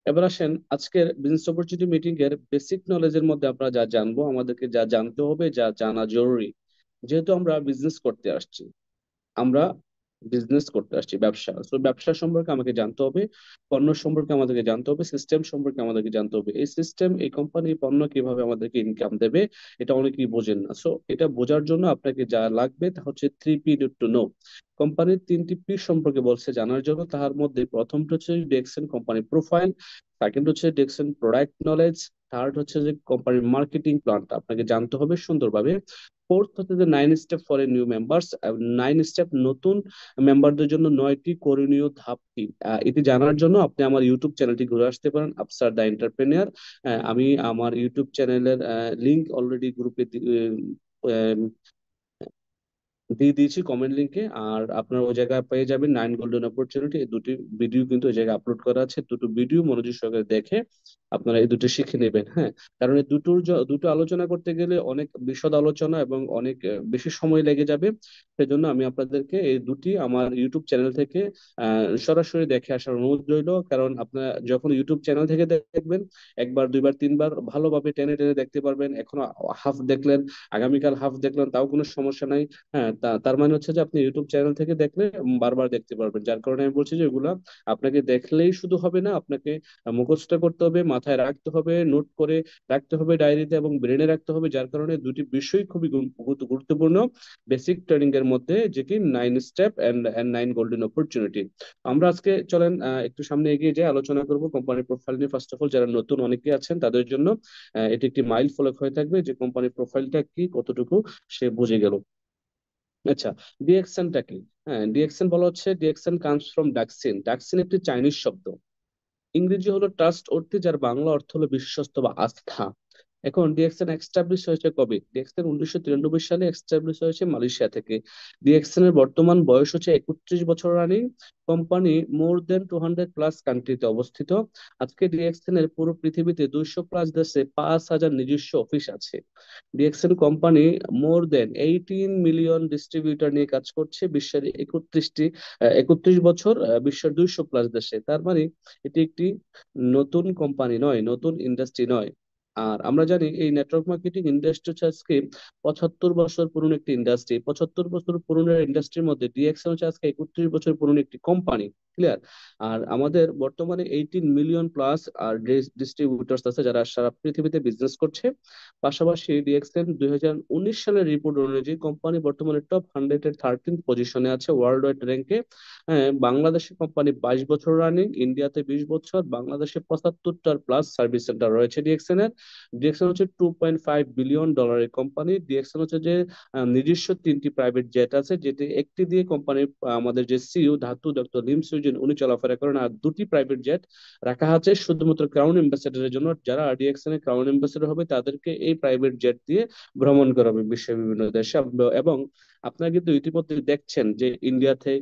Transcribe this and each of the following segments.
এবার আসেন আজকের বিজনেস অপরচুনিটি মিটিং এর বেসিক নলেজের মধ্যে আমরা যা জানবো, আমাদেরকে যা জানতে হবে, যা জানা জরুরি। যেহেতু আমরা বিজনেস করতে আসছি, আমরা বিজনেস করতে আসছি, ব্যবসা। তো ব্যবসা সম্পর্কে আমাকে জানতে হবে, পণ্য সম্পর্কে আমাদেরকে জানতে হবে, সিস্টেম সম্পর্কে আমাদেরকে জানতে হবে। এই সিস্টেম, এই কোম্পানি পণ্য কিভাবে আমাদেরকে ইনকাম দেবে, এটা অনেকেই বোঝেন না। সো এটা বোঝার জন্য আপনাকে যা লাগবে তা হচ্ছে 3P টু নো। কোম্পানির 3টি পি সম্পর্কে বলছে জানার জন্য। তার মধ্যে প্রথমটা হচ্ছে ডিএক্সএন কোম্পানি প্রোফাইল, সেকেন্ড হচ্ছে ডিএক্সএন প্রোডাক্ট নলেজ, থার্ড হচ্ছে যে কোম্পানির মার্কেটিং প্ল্যানটা আপনাকে জানতে হবে সুন্দরভাবে। ফোর্থ হচ্ছে যে 9 step for a new members, 9 step নতুন মেম্বারদের জন্য 9টি করণীয় ধাপ কি। এটি জানার জন্য আপনি আমার ইউটিউব চ্যানেলটি ঘুরে আসতে পারেন, আফসার দ্য এন্টারপ্রেনিয়ার। আমি আমার ইউটিউব চ্যানেলের লিংক অলরেডি গ্রুপে দিয়ে দিয়েছি কমেন্ট লিঙ্কে। আর আপনারা ওই জায়গায় পেয়ে যাবেন 9 গোল্ডেন অপরচুনিটি। এই দুটি ভিডিও কিন্তু ওই জায়গায় আপলোড করা আছে। দুটো ভিডিও মনোযোগ সহকারে দেখে আপনারা এই দুটো শিখে নেবেন। হ্যাঁ, কারণ এই দুটো আলোচনা করতে গেলে অনেক বিশদ আলোচনা এবং অনেক বেশি সময় লেগে যাবে। সেজন্য আমি আপনাদেরকে এই দুটি আমার ইউটিউব চ্যানেল থেকে সরাসরি দেখে আসার অনুরোধ রইল। কারণ আপনারা যখন ইউটিউব চ্যানেল থেকে দেখবেন, একবার দুইবার তিনবার ভালোভাবে টেনে টেনে দেখতে পারবেন। এখনো হাফ দেখলেন, আগামীকাল হাফ দেখলেন, তাও কোনো সমস্যা নাই। হ্যাঁ, তার মানে হচ্ছে যে আপনি ইউটিউব চ্যানেল থেকে দেখলে বারবার দেখতে পারবেন। যার কারণে আমি বলছি যে এগুলা আপনাকে দেখলেই শুধু হবে না, আপনাকে মুখস্থ করতে হবে, মাথায় রাখতে হবে, নোট করে রাখতে হবে ডায়েরিতে এবং ব্রেনে রাখতে হবে। যার কারণে দুটি বিষয় খুবই গুরুত্বপূর্ণ বেসিক ট্রেনিং এর মধ্যে, যে কি 9 স্টেপ এন্ড 9 গোল্ডেন অপরচুনিটি। আমরা আজকে চলেন একটু সামনে এগিয়ে যাই, আলোচনা করব কোম্পানির প্রোফাইল নিয়ে। ফার্স্ট অফ অল, যারা নতুন অনেকে আছেন তাদের জন্য এটি একটি মাইল ফলক হয়ে থাকবে যে কোম্পানির প্রোফাইলটা কি, কতটুকু সে বুঝে গেল। আচ্ছা, ডিএক্সএনটা কি? হ্যাঁ, ডিএক্সএন বলা হচ্ছে, ডিএক্সএন কামস ফ্রম ডাকসিন। ডাকসিন একটি চাইনিজ শব্দ, ইংরেজি হলো ট্রাস্ট অর্থে, যার বাংলা অর্থ হলো বিশ্বস্ত বা আস্থা। এখন ডিএক্সএন এস্টাবলিশ হয়েছে কবে? ডিএক্সএন 1993 সালে এস্টাবলিশ হয়েছে মালয়েশিয়া থেকে। ডিএক্সএন এর বর্তমান বয়স হচ্ছে 31 বছর রানিং। কোম্পানি মোর দেন 200+ কান্ট্রিতে অবস্থিত। আজকে ডিএক্সএন এর পুরো পৃথিবীতে 200+ দেশে 5,000 নিজস্ব অফিস আছে। ডিএক্সএন কোম্পানি মোর দেন 18 মিলিয়ন ডিস্ট্রিবিউটর নিয়ে কাজ করছে বিশ্বের 31 বছর, বিশ্বের 200+ দেশে। তার মানে এটি একটি নতুন কোম্পানি নয়, নতুন ইন্ডাস্ট্রি নয়। আর আমরা জানি এই নেটওয়ার্ক মার্কেটিং ইন্ডাস্ট্রি হচ্ছে আজকে 75 বছর পুরনো একটি ইন্ডাস্ট্রি। 75 বছর পুরনো ইন্ডাস্ট্রির মধ্যে ডিএক্সএন হচ্ছে আজকে 31 বছর পুরনো একটি কোম্পানি। ক্লিয়ার? আর আমাদের বর্তমানে 18 মিলিয়ন প্লাস আর ডিস্ট্রিবিউটার্স আছে যারা সারা পৃথিবীতে বিজনেস করছে। পাশাপাশি ডিএক্সএন 2019 সালের রিপোর্ট অনুযায়ী কোম্পানি বর্তমানে টপ 100 এর 13th পজিশনে আছে ওয়ার্ল্ড ওয়াইড র্যাঙ্কে। হ্যাঁ, বাংলাদেশে কোম্পানি 22 বছর রানিং, ইন্ডিয়াতে 20 বছর, বাংলাদেশে 75টার প্লাস সার্ভিস সেন্টার রয়েছে ডিএক্সএন এর। ডিএক্সএন হচ্ছে $2.5 বিলিয়ন কোম্পানি। ডিএক্সএন হচ্ছে যে নিজস্ব 3টি প্রাইভেট জেট আছে, যেটি একটি দিয়ে কোম্পানির আমাদের যে সিইও ধাতু ডক্টর লিম সুইজেন উনি চলাফেরা করেন। আর দুটি প্রাইভেট জেট রাখা আছে শুধুমাত্র ক্রাউন এম্বাসেডারের জন্য। যারা ডিএক্সএন এর ক্রাউন এম্বাসেডর হবে তাদেরকে এই প্রাইভেট জেট দিয়ে ভ্রমণ করাবে বিশ্বের বিভিন্ন দেশে। এবং আপনারা কিন্তু ইতিমধ্যে দেখছেন যে ইন্ডিয়াতে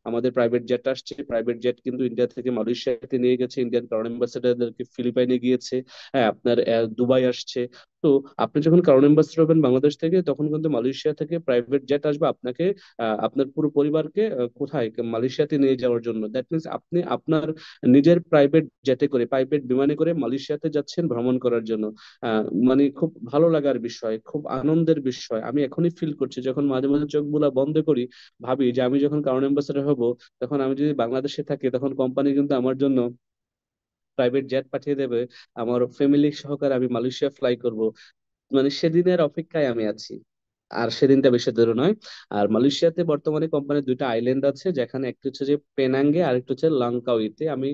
আমাদের প্রাইভেট জেট আসছে। প্রাইভেট জেট কিন্তু ইন্ডিয়া থেকে মালয়েশিয়াতে নিয়ে গেছে, ইন্ডিয়ান ক্রাউন এম্বাসেডারদেরকে ফিলিপাইনে গিয়েছে। হ্যাঁ, আপনার দুবাই আসছে। তো আপনি যখন ক্রাউন এম্বাসেডর হবেন বাংলাদেশ থেকে, তখন কিন্তু মালয়েশিয়া থেকে প্রাইভেট জেট আসবে আপনাকে, আপনার পুরো পরিবারকে কোথায়, মালয়েশিয়াতে নিয়ে যাওয়ার জন্য। দ্যাট মিনস আপনি আপনার নিজের প্রাইভেট জেটে করে, প্রাইভেট বিমানে করে মালয়েশিয়াতে যাচ্ছেন ভ্রমণ করার জন্য। মানে খুব ভালো লাগার বিষয়, খুব আনন্দের বিষয়। আমি এখনই ফিল করছি, যখন মাঝে মাঝে চোখগুলা বন্ধ করি, ভাবি যে আমি যখন কারণ অ্যাম্বাসেডর হব, তখন আমি যদি বাংলাদেশে থাকি, তখন কোম্পানি কিন্তু আমার জন্য প্রাইভেট জেট পাঠিয়ে দেবে। আমার ফ্যামিলি সহকারে আমি মালয়েশিয়া ফ্লাই করব। মানে সেদিনের অপেক্ষায় আমি আছি। আর সেদিনটা বেশি দূরে নয়। আর মালয়েশিয়াতে বর্তমানে কোম্পানির দুইটা আইল্যান্ড আছে, যেখানে একটি হচ্ছে যে পেনাঙ্গে আর একটা হচ্ছে লঙ্কাউইতে। আমি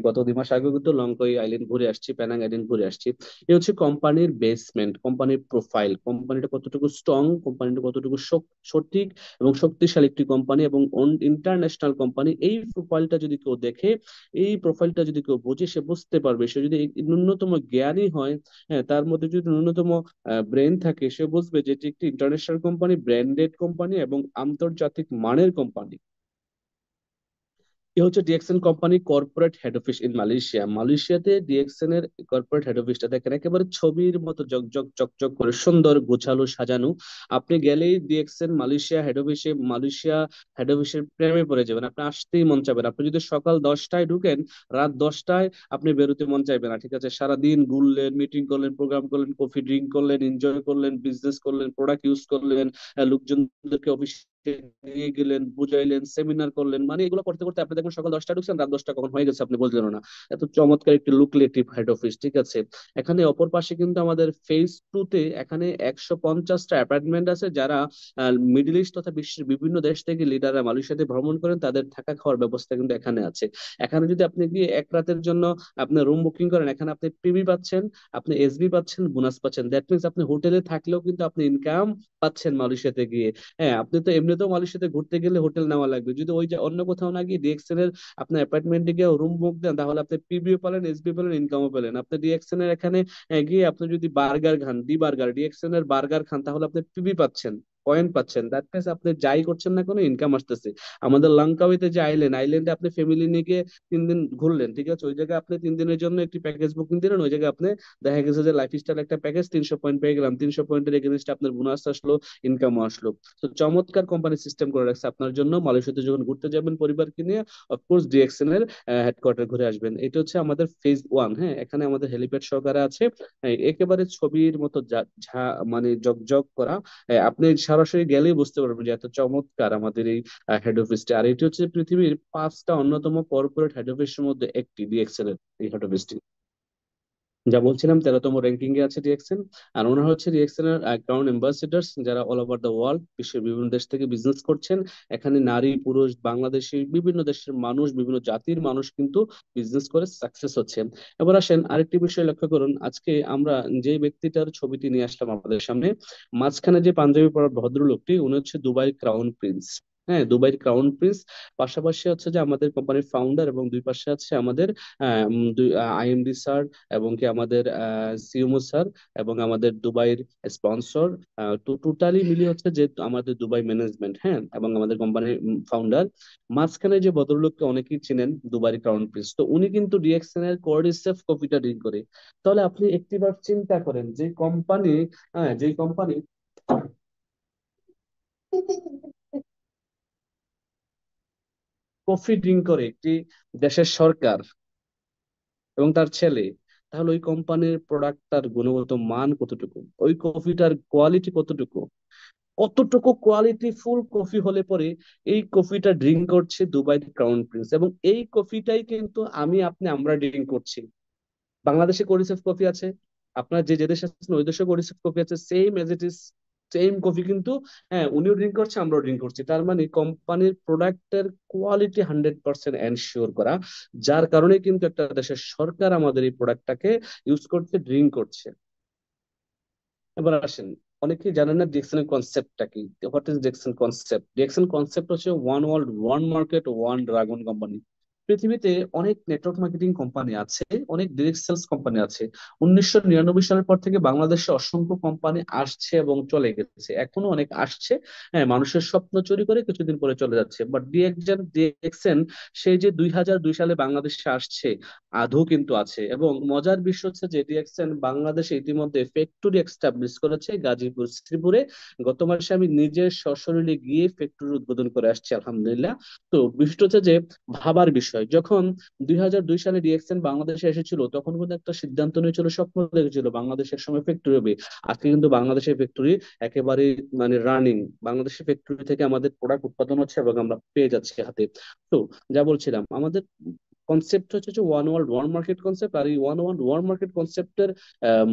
গত 2 মাস আগে কিন্তু লঙ্কাউই আইল্যান্ড ঘুরে আসছি, পেনাং আইল্যান্ড ঘুরে আসছি। এ হচ্ছে কোম্পানির বেসমেন্ট, কোম্পানির প্রোফাইল, কোম্পানিটা কতটুকু স্ট্রং, কোম্পানিটা কতটুকু সঠিক এবং শক্তিশালী একটি কোম্পানি এবং ইন্টারন্যাশনাল কোম্পানি। এই প্রোফাইলটা যদি কেউ দেখে, এই প্রোফাইলটা যদি কেউ বুঝে, সে বুঝতে পারবে। সে যদি ন্যূনতম জ্ঞানী হয়, হ্যাঁ, তার মধ্যে যদি ন্যূনতম ব্রেন থাকে, সে বুঝবে যে এটি একটি ইন্টারন্যাশনাল কোম্পানি, ব্র্যান্ডেড কোম্পানি এবং আন্তর্জাতিক মানের কোম্পানি। এ হচ্ছে DXN company corporate head office in Malaysia. মালয়েশিয়াতে ডিএক্সএন এর কর্পোরেট হেড অফিসটা দেখেন, একেবারে ছবির মতো জকজক চকচক করে সুন্দর গোছালো সাজানো। আপনি গেলেই ডিএক্সএন মালয়েশিয়া হেড অফিসে, মালয়েশিয়া হেড অফিসের প্রেমে পড়ে যাবেন, আপনি আসতেই মন চাইবে না। আপনি যদি সকাল 10টায় ঢুকেন, রাত 10টায় আপনি বেরোতে মন চাইবে না। ঠিক আছে, সারাদিন ঘুরলেন, মিটিং করলেন, প্রোগ্রাম করলেন, কফি ড্রিঙ্ক করলেন, এনজয় করলেন, বিজনেস করলেন, প্রোডাক্ট ইউজ করলেন, লোকজনদেরকে অফিস নিয়ে গেলেন, বুঝাইলেন, সেমিনার করলেন, মানে এগুলো করতে করতে আপনি দেখবেন সকাল 10টায় ঢুকছেন, রাত 10টা কখন হয়ে গেছে আপনি বুঝলেন না। এত চমৎকার একটি লুক্রেটিভ হেড অফিস। ঠিক আছে, এখানে অপর পাশে কিন্তু আমাদের ফেজ 2 তে এখানে 150টা অ্যাপার্টমেন্ট আছে, যারা মিডল ইস্ট তথা বিশ্বের বিভিন্ন দেশ থেকে লিডাররা মালয়েশিয়াতে ভ্রমণ করেন, তাদের থাকা খাওয়ার ব্যবস্থা কিন্তু এখানে আছে। এখানে যদি আপনি গিয়ে এক রাতের জন্য আপনার রুম বুকিং করেন, এখানে আপনি পিবি পাচ্ছেন, আপনি এসবি পাচ্ছেন, বোনাস পাচ্ছেন। দ্যাট মিনস আপনি হোটেলে থাকলেও কিন্তু আপনি ইনকাম পাচ্ছেন মালয়েশিয়াতে গিয়ে। হ্যাঁ, আপনি তো এমনিতেও মালয়েশিয়াতে ঘুরতে গেলে হোটেল নেওয়া লাগবে, যদি ওই যে অন্য কোথাও না গিয়ে ডিএক্সএন এর আপনার অ্যাপার্টমেন্টে গিয়ে রুম বুক দেন, তাহলে আপনি পিবিও পেলেন, এসবি পেলেন, ইনকামও পেলেন। আপনি ডিএক্সএন এর এখানে গিয়ে আপনি যদি বার্গার খান, ডিএক্সএন এর বার্গার খান, তাহলে আপনি পিবি পাচ্ছেন, পয়েন্ট পাচ্ছেন। দ্যাট মিনস আপনি যাই করছেন না কোনো ইনকাম আসতেছে। আমাদের লঙ্কাউইতে যে আইল্যান্ডে আপনি ফ্যামিলি নিয়ে গিয়ে 3 দিন ঘুরলেন, ঠিক আছে, ওই জায়গায় আপনি 3 দিনের জন্য একটি প্যাকেজ বুকিং দিলেন, ওই জায়গায় আপনি দেখা গেছে যে লাইফস্টাইল একটা প্যাকেজ 300 পয়েন্ট পেয়ে গেলাম, 300 পয়েন্টের এগেনস্টে আপনার বোনাস আসলো, ইনকামও আসলো। তো চমৎকার কোম্পানি সিস্টেম করে রাখছে আপনার জন্য। মালয়েশিয়াতে যখন ঘুরতে যাবেন পরিবারকে নিয়ে, অফকোর্স ডিএক্সএন এর হেডকোয়ার্টার ঘুরে আসবেন। এটা হচ্ছে আমাদের ফেজ 1। হ্যাঁ, এখানে আমাদের হেলিপ্যাড সহকারে আছে। একেবারে ছবির মতো মানে জকজক করা। আপনি সরাসরি গেলেই বুঝতে পারবেন যে এত চমৎকার আমাদের এই হেড অফিসটা। আর এটি হচ্ছে পৃথিবীর 5টা অন্যতম কর্পোরেট হেড অফিসের মধ্যে একটি, ডিএক্সএন এর এই হেড অফিসটি। যা বলছিলাম, 13তম র্যাঙ্কিং এ আছে ডিএক্সএন। আর ওনারা হচ্ছে ডিএক্সএন এর ক্রাউন এম্বাসেডার্স, যারা অল ওভার দ্য ওয়ার্ল্ড, বিশ্বের বিভিন্ন দেশ থেকে বিজনেস করছেন। এখানে নারী পুরুষ বাংলাদেশি বিভিন্ন দেশের মানুষ, বিভিন্ন জাতির মানুষ কিন্তু বিজনেস করে সাকসেস হচ্ছে। এবার আসেন আরেকটি বিষয় লক্ষ্য করুন, আজকে আমরা যে ব্যক্তিটার ছবিটি নিয়ে আসলাম আমাদের সামনে, মাঝখানে যে পাঞ্জাবি পরা ভদ্রলোকটি, উনি হচ্ছে দুবাই ক্রাউন প্রিন্স। হ্যাঁ, দুবাইয়ের ক্রাউন প্রিন্স। পাশাপাশি হচ্ছে যে আমাদের কোম্পানির ফাউন্ডার, এবং দুই পাশে আছে আমাদের আইএমডি স্যার, এবং কি আমাদের সিএমও স্যার, এবং আমাদের দুবাইয়ের স্পন্সর। তো টোটালি মিলিয়ে হচ্ছে যে আমাদের দুবাই ম্যানেজমেন্ট, হ্যাঁ, এবং আমাদের কোম্পানির ফাউন্ডার। মাঝখানে যে ভদ্রলোককে অনেকেই চিনেন, দুবাই ক্রাউন প্রিন্স, তো উনি কিন্তু ডিএক্সএন এর কোর্ডিসেপ কফিটা ড্রিঙ্ক করে। তাহলে আপনি একটিবার চিন্তা করেন, যে কোম্পানি, হ্যাঁ, যে কোম্পানি কফি ড্রিঙ্ক করে একটি দেশের সরকার এবং তার ছেলে, তাহলে ওই কোম্পানির প্রোডাক্টটার গুণগত মান কতটুকু, ওই কফিটার কোয়ালিটি কতটুকু, কতটুকু কোয়ালিটি ফুল কফি হলে পরে এই কফিটা ড্রিঙ্ক করছে দুবাই ক্রাউন প্রিন্স। এবং এই কফিটাই কিন্তু আমরা ড্রিঙ্ক করছি। বাংলাদেশে করিসেফ কফি আছে, আপনার যে যে দেশে আছেন ওই দেশে করিসেফ কফি আছে, same as it is, same coffee কিন্তু। হ্যাঁ, উনিও ড্রিঙ্ক করছে, আমরাও ড্রিঙ্ক করছি। তার মানে কোম্পানির প্রোডাক্টের কোয়ালিটি 100% এনশিওর করা, যার কারণে কিন্তু একটা দেশের সরকার আমাদের এই প্রোডাক্টটাকে ইউজ করছে, ড্রিঙ্ক করছে। এবার আসেন, অনেকেই জানেন না ডিএক্সএন এর কনসেপ্টটা কি। What is DXN concept? DXN concept হচ্ছে one world, one market, one dragon company. পৃথিবীতে অনেক নেটওয়ার্ক মার্কেটিং কোম্পানি আছে, অনেক ডিরেক্ট সেলস কোম্পানি আছে। 1999 সালের পর থেকে বাংলাদেশে অসংখ্য কোম্পানি আসছে এবং চলে গেছে, এখনো অনেক আসছে। হ্যাঁ, মানুষের স্বপ্ন চুরি করে কিছুদিন পরে চলে যাচ্ছে, বাট ডিএক্সএন সেই যে 2002 সালে বাংলাদেশে আসছে, আধো কিন্তু আছে। এবং মজার বিষয় হচ্ছে যে ডিএক্সএন বাংলাদেশে ইতিমধ্যে ফ্যাক্টরি এস্টাবলিশ করেছে গাজীপুর, শ্রীপুরে। গত মাসে আমি নিজে সশরীরে গিয়ে ফ্যাক্টরি উদ্বোধন করে আসছি, আলহামদুলিল্লাহ। তো বিষয়টা হচ্ছে যে ভাবার বিষয়, যখন 2002 সালে ডিএক্সএন বাংলাদেশে এসেছিল, তখন কিন্তু একটা সিদ্ধান্ত নিয়েছিল, স্বপ্ন দেখেছিল বাংলাদেশের সময় ফ্যাক্টরি হবে। আজকে কিন্তু বাংলাদেশের ফ্যাক্টরি একেবারে মানে রানিং, বাংলাদেশের ফ্যাক্টরি থেকে আমাদের প্রোডাক্ট উৎপাদন হচ্ছে এবং আমরা পেয়ে যাচ্ছি হাতে। তো যা বলছিলাম, আমাদের কনসেপ্ট হচ্ছে যে one world one market concept. আর এই ওয়ান ওয়ার্ল্ড ওয়ান মার্কেট কনসেপ্টের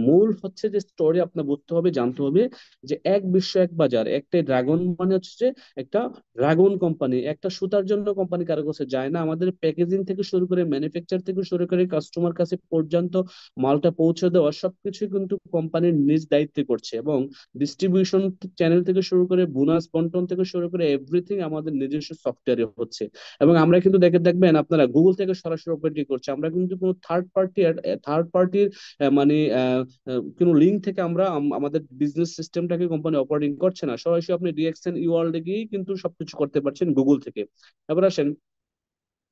মূল হচ্ছে যে স্টোরি আপনার বুঝতে হবে, জানতে হবে, যে এক বিশ্ব এক বাজার, একটা ড্রাগন মানে হচ্ছে যে একটা ড্রাগন কোম্পানি। একটা সুতার জন্য কোম্পানি কারো কাছে যায় না, আমাদের প্যাকেজিং থেকে শুরু করে ম্যানুফ্যাকচার থেকে শুরু করে কাস্টমার কাছে পর্যন্ত মালটা পৌঁছে দেওয়া, সবকিছু কিন্তু কোম্পানির নিজ দায়িত্বে করছে। এবং ডিস্ট্রিবিউশন চ্যানেল থেকে শুরু করে বোনাস বন্টন থেকে শুরু করে এভরিথিং আমাদের নিজস্ব সফটওয়্যারে হচ্ছে। এবং আমরা কিন্তু দেখবেন আপনারা গুগল থেকে সরাসরি অপারেটিং করছে, আমরা কিন্তু কোনো থার্ড পার্টির মানে কোনো লিঙ্ক থেকে আমরা আমাদের বিজনেস সিস্টেমটাকে কোম্পানি অপারেটিং করছে না, সরাসরি আপনি ডিএক্সএন ই ওয়ার্ল্ডে গিয়েই কিন্তু সবকিছু করতে পারছেন গুগল থেকে। এবার আসেন,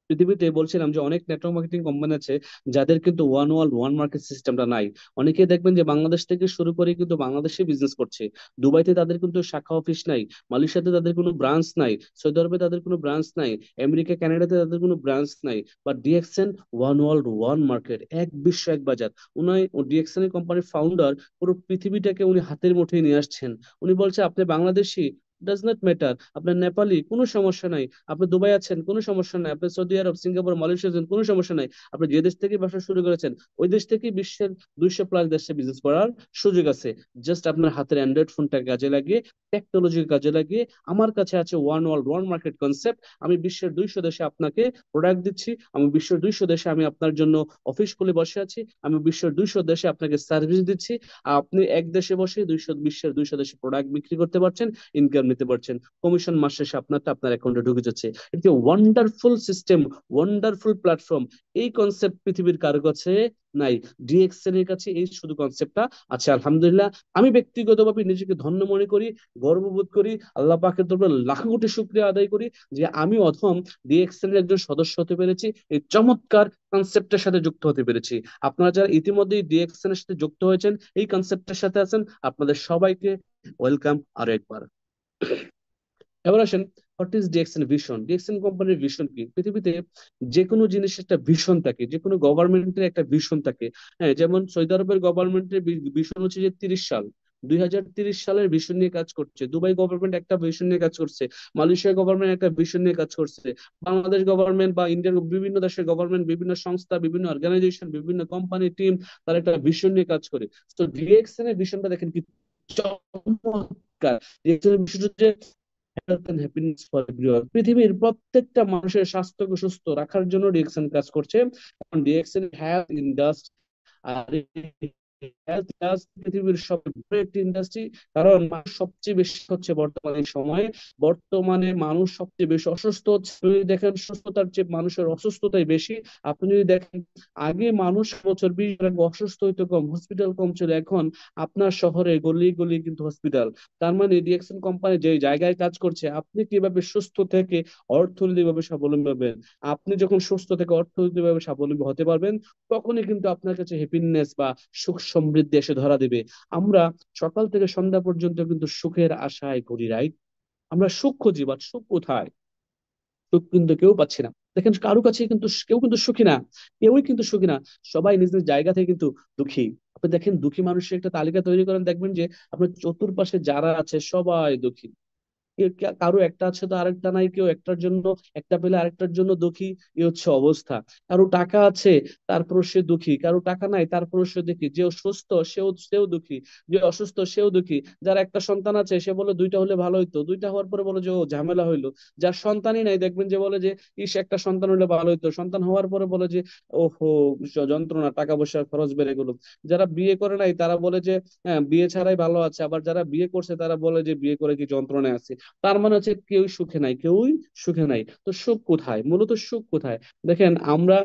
পৃথিবীতে বলছিলাম যে অনেক নেটওয়ার্ক মার্কেটিং কোম্পানি আছে যাদের কিন্তু ওয়ান ওয়ার্ল্ড ওয়ান মার্কেট সিস্টেমটা নাই। অনেকে দেখবেন যে বাংলাদেশ থেকে শুরু করে কিন্তু বাংলাদেশে বিজনেস করছে, দুবাইতে তাদের কিন্তু শাখা অফিস নাই, মালয়েশিয়াতে তাদের কোনো ব্রাঞ্চ নাই, সৌদি আরবে তাদের কোনো ব্রাঞ্চ নাই, আমেরিকা কানাডাতে তাদের কোনো ব্রাঞ্চ নাই। But DXN one world one market, এক বিশ্ব এক বাজার। উনি ডিএক্সএন এর কোম্পানির ফাউন্ডার পুরো পৃথিবীটাকে উনি হাতের মুঠোয় নিয়ে আসছেন। উনি বলছে আপনি বাংলাদেশি, ডাজ নট ম্যাটার, আপনার নেপালি কোনো সমস্যা নাই, আপনি দুবাই আছেন কোনো সমস্যা নাই, আপনি সৌদি আরব সিঙ্গাপুর মালয়েশিয়া আছেন কোনো সমস্যা নাই, আপনি যে দেশ থেকে ব্যবসা শুরু করেছেন ওই দেশ থেকে বিশ্বের 200+ দেশে বিজনেস করার সুযোগ আছে। জাস্ট আপনার হাতের অ্যান্ড্রয়েড ফোনটা কাজে লাগিয়ে, টেকনোলজির কাজে লাগিয়ে, আমার কাছে আছে one world one market concept, আমি বিশ্বের 200 দেশে আপনাকে প্রোডাক্ট দিচ্ছি, আমি বিশ্বের 200 দেশে আমি আপনার জন্য অফিস খুলে বসে আছি, আমি বিশ্বের 200 দেশে আপনাকে সার্ভিস দিচ্ছি, আর আপনি এক দেশে বসে বিশ্বের 200 দেশে প্রোডাক্ট বিক্রি করতে পারছেন, ইনকাম নিতে পারছেন, কমিশন মাস শেষে আপনারটা আপনার অ্যাকাউন্টে ঢুকে যাচ্ছে। এটা ওয়ান্ডারফুল সিস্টেম, ওয়ান্ডারফুল প্ল্যাটফর্ম। এই কনসেপ্ট পৃথিবীর কারো কাছে নাই, ডিএক্সএন এর কাছে এই শুধু কনসেপ্টটা আছে। আলহামদুলিল্লাহ, আমি ব্যক্তিগতভাবে নিজেকে ধন্য মনে করি, গর্ববোধ করি, আল্লাহ পাকের দরবারে লাখ কোটি শুকরিয়া আদায় করি যে আমি অথম ডিএক্সএন এর একজন সদস্য হতে পেরেছি, এই চমৎকার কনসেপ্টের সাথে যুক্ত হতে পেরেছি। আপনারা যারা ইতিমধ্যেই ডিএক্সএন এর সাথে যুক্ত হয়েছেন, এই কনসেপ্টের সাথে আছেন, আপনাদের সবাইকে ওয়েলকাম আরো একবার। এবার আসেন, what is DXN vision? DXN কোম্পানির ভিশন কি? পৃথিবীতে যে কোনো জিনিসের একটা ভিশন থাকে, যে কোনো গভর্নমেন্টের একটা ভিশন থাকে। হ্যাঁ, যেমন সৌদি আরবের গভর্নমেন্টের ভিশন হচ্ছে যে 30 সাল, 2030 সালের ভিশন নিয়ে কাজ করছে। দুবাই গভর্নমেন্ট একটা ভিশন নিয়ে কাজ করছে, মালয়েশিয়া গভর্নমেন্ট একটা ভিশন নিয়ে কাজ করছে, বাংলাদেশ গভর্নমেন্ট বা ইন্ডিয়ার বিভিন্ন দেশের গভর্নমেন্ট, বিভিন্ন সংস্থা, বিভিন্ন অর্গানাইজেশন, বিভিন্ন কোম্পানি টিম, তারা একটা ভিশন নিয়ে কাজ করে। তো ডিএক্সএন এর ভিশনটা দেখেন কি চমৎকার। ডিএক্সএন এর ভিশন হচ্ছে health and happiness for everyone. পৃথিবীর প্রত্যেকটা মানুষের স্বাস্থ্যকে সুস্থ রাখার জন্য ডিএক্সএন কাজ করছে। এখন ডিএক্সএন হেলথ ইন্ডাস্ট্রি, আর হেলথ ইন্ডাস্ট্রি পৃথিবীর সবচেয়ে বড় একটি ইন্ডাস্ট্রি। কারণ মানুষ সবচেয়ে বেশি হচ্ছে বর্তমানে সময়ে, বর্তমানে মানুষ সবচেয়ে বেশি অসুস্থ হচ্ছে। আপনি যদি দেখেন সুস্থতার চেয়ে মানুষের অসুস্থতাই বেশি। আপনি যদি দেখেন আগে মানুষ বছর 20 আগে অসুস্থ হইতো কম, হসপিটাল কম ছিল, এখন আপনার শহরে গলি গলি কিন্তু হসপিটাল। তার মানে ডিএক্সএন কোম্পানি যে জায়গায় কাজ করছে, আপনি কিভাবে সুস্থ থেকে অর্থনৈতিকভাবে স্বাবলম্বী হবেন, আপনি যখন সুস্থ থেকে অর্থনৈতিকভাবে স্বাবলম্বী হতে পারবেন, তখনই কিন্তু আপনার কাছে হ্যাপিনেস বা সুখ সমৃদ্ধি এসে ধরা দেবে। আমরা সকাল থেকে সন্ধ্যা পর্যন্ত কিন্তু সুখের আশায় ঘুরি, রাইট? আমরা সুখ খুঁজি, বাট সুখ কোথায়? সুখ কিন্তু কেউ পাচ্ছি না। দেখেন কারো কাছে কিন্তু কেউ কিন্তু সুখী না, কেউই কিন্তু সুখী না, সবাই নিজ নিজ জায়গা থেকে কিন্তু দুঃখী। আপনি দেখেন দুঃখী মানুষের একটা তালিকা তৈরি করেন, দেখবেন যে আপনার চতুর্পাশে যারা আছে সবাই দুঃখী। কারো একটা আছে তো আরেকটা নাই, কেউ একটার জন্য একটা পেলে আরেকটার জন্য দুঃখী, এই হচ্ছে অবস্থা। কারো টাকা আছে তারপরও সে দুঃখী, কারো টাকা নাই তারপরও সে দুঃখী, যে সুস্থ সেও সেও দুঃখী, যে অসুস্থ সেও দুঃখী। যার একটা সন্তান আছে সে বলে দুইটা হলে ভালো হইতো, দুইটা হওয়ার পরে বলে যে ও ঝামেলা হইলো। যার সন্তানই নাই দেখবেন যে বলে যে ইস একটা সন্তান হলে ভালো হইতো, সন্তান হওয়ার পরে বলে যে ওহো যন্ত্রণা, টাকা পয়সার খরচ বেড়ে গেল। যারা বিয়ে করে নাই তারা বলে যে হ্যাঁ বিয়ে ছাড়াই ভালো আছে, আবার যারা বিয়ে করছে তারা বলে যে বিয়ে করে কি যন্ত্রণায় আছে। তার মানে হচ্ছে কেউই সুখে নাই, কেউই সুখে নাই। তো সুখ কোথায়? মূলত সুখ কোথায়? দেখেন আমরা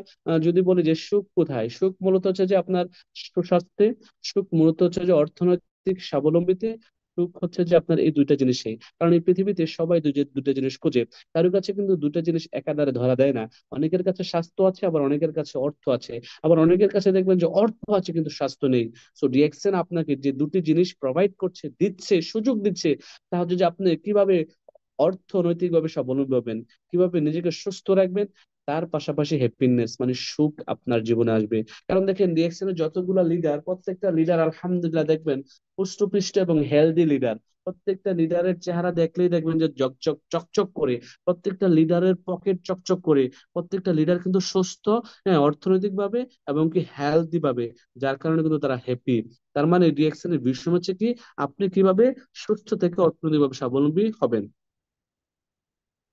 যদি বলি যে সুখ কোথায়, সুখ মূলত হচ্ছে যে আপনার সুস্বাস্থ্যে, সুখ মূলত হচ্ছে যে অর্থনৈতিক স্বাবলম্বীতে, সুখ হচ্ছে যে আপনার এই দুইটা জিনিসেই। কারণ এই পৃথিবীতে সবাই দুইটা জিনিস খোঁজে, কারোর কাছে কিন্তু দুইটা জিনিস একাধারে ধরা দেয় না। অনেকের কাছে স্বাস্থ্য আছে, আবার অনেকের কাছে অর্থ আছে, আবার অনেকের কাছে দেখবেন যে অর্থ আছে কিন্তু স্বাস্থ্য নেই। সো ডিএক্সএন আপনাকে যে দুটি জিনিস প্রোভাইড করছে, দিচ্ছে, সুযোগ দিচ্ছে, তা হচ্ছে যে আপনি কিভাবে অর্থনৈতিকভাবে স্বাবলম্বী হবেন, কিভাবে নিজেকে সুস্থ রাখবেন, তার পাশাপাশি হ্যাপিনেস মানে সুখ আপনার জীবনে আসবে। কারণ দেখেন ডিএক্সএন এর যতগুলা লিডার, প্রত্যেকটা লিডার আলহামদুলিল্লাহ দেখবেন পুষ্টপুষ্ট এবং হেলদি লিডার। প্রত্যেকটা লিডারের চেহারা দেখলেই দেখবেন যে চকচক চকচক করে, প্রত্যেকটা লিডারের পকেট চকচক করে, প্রত্যেকটা লিডার কিন্তু সুস্থ, হ্যাঁ, অর্থনৈতিক ভাবে এবং কি হেলদি ভাবে, যার কারণে কিন্তু তারা হ্যাপি। তার মানে ডিএক্সএন এর বিষয় হচ্ছে কি, আপনি কিভাবে সুস্থ থেকে অর্থনৈতিকভাবে স্বাবলম্বী হবেন।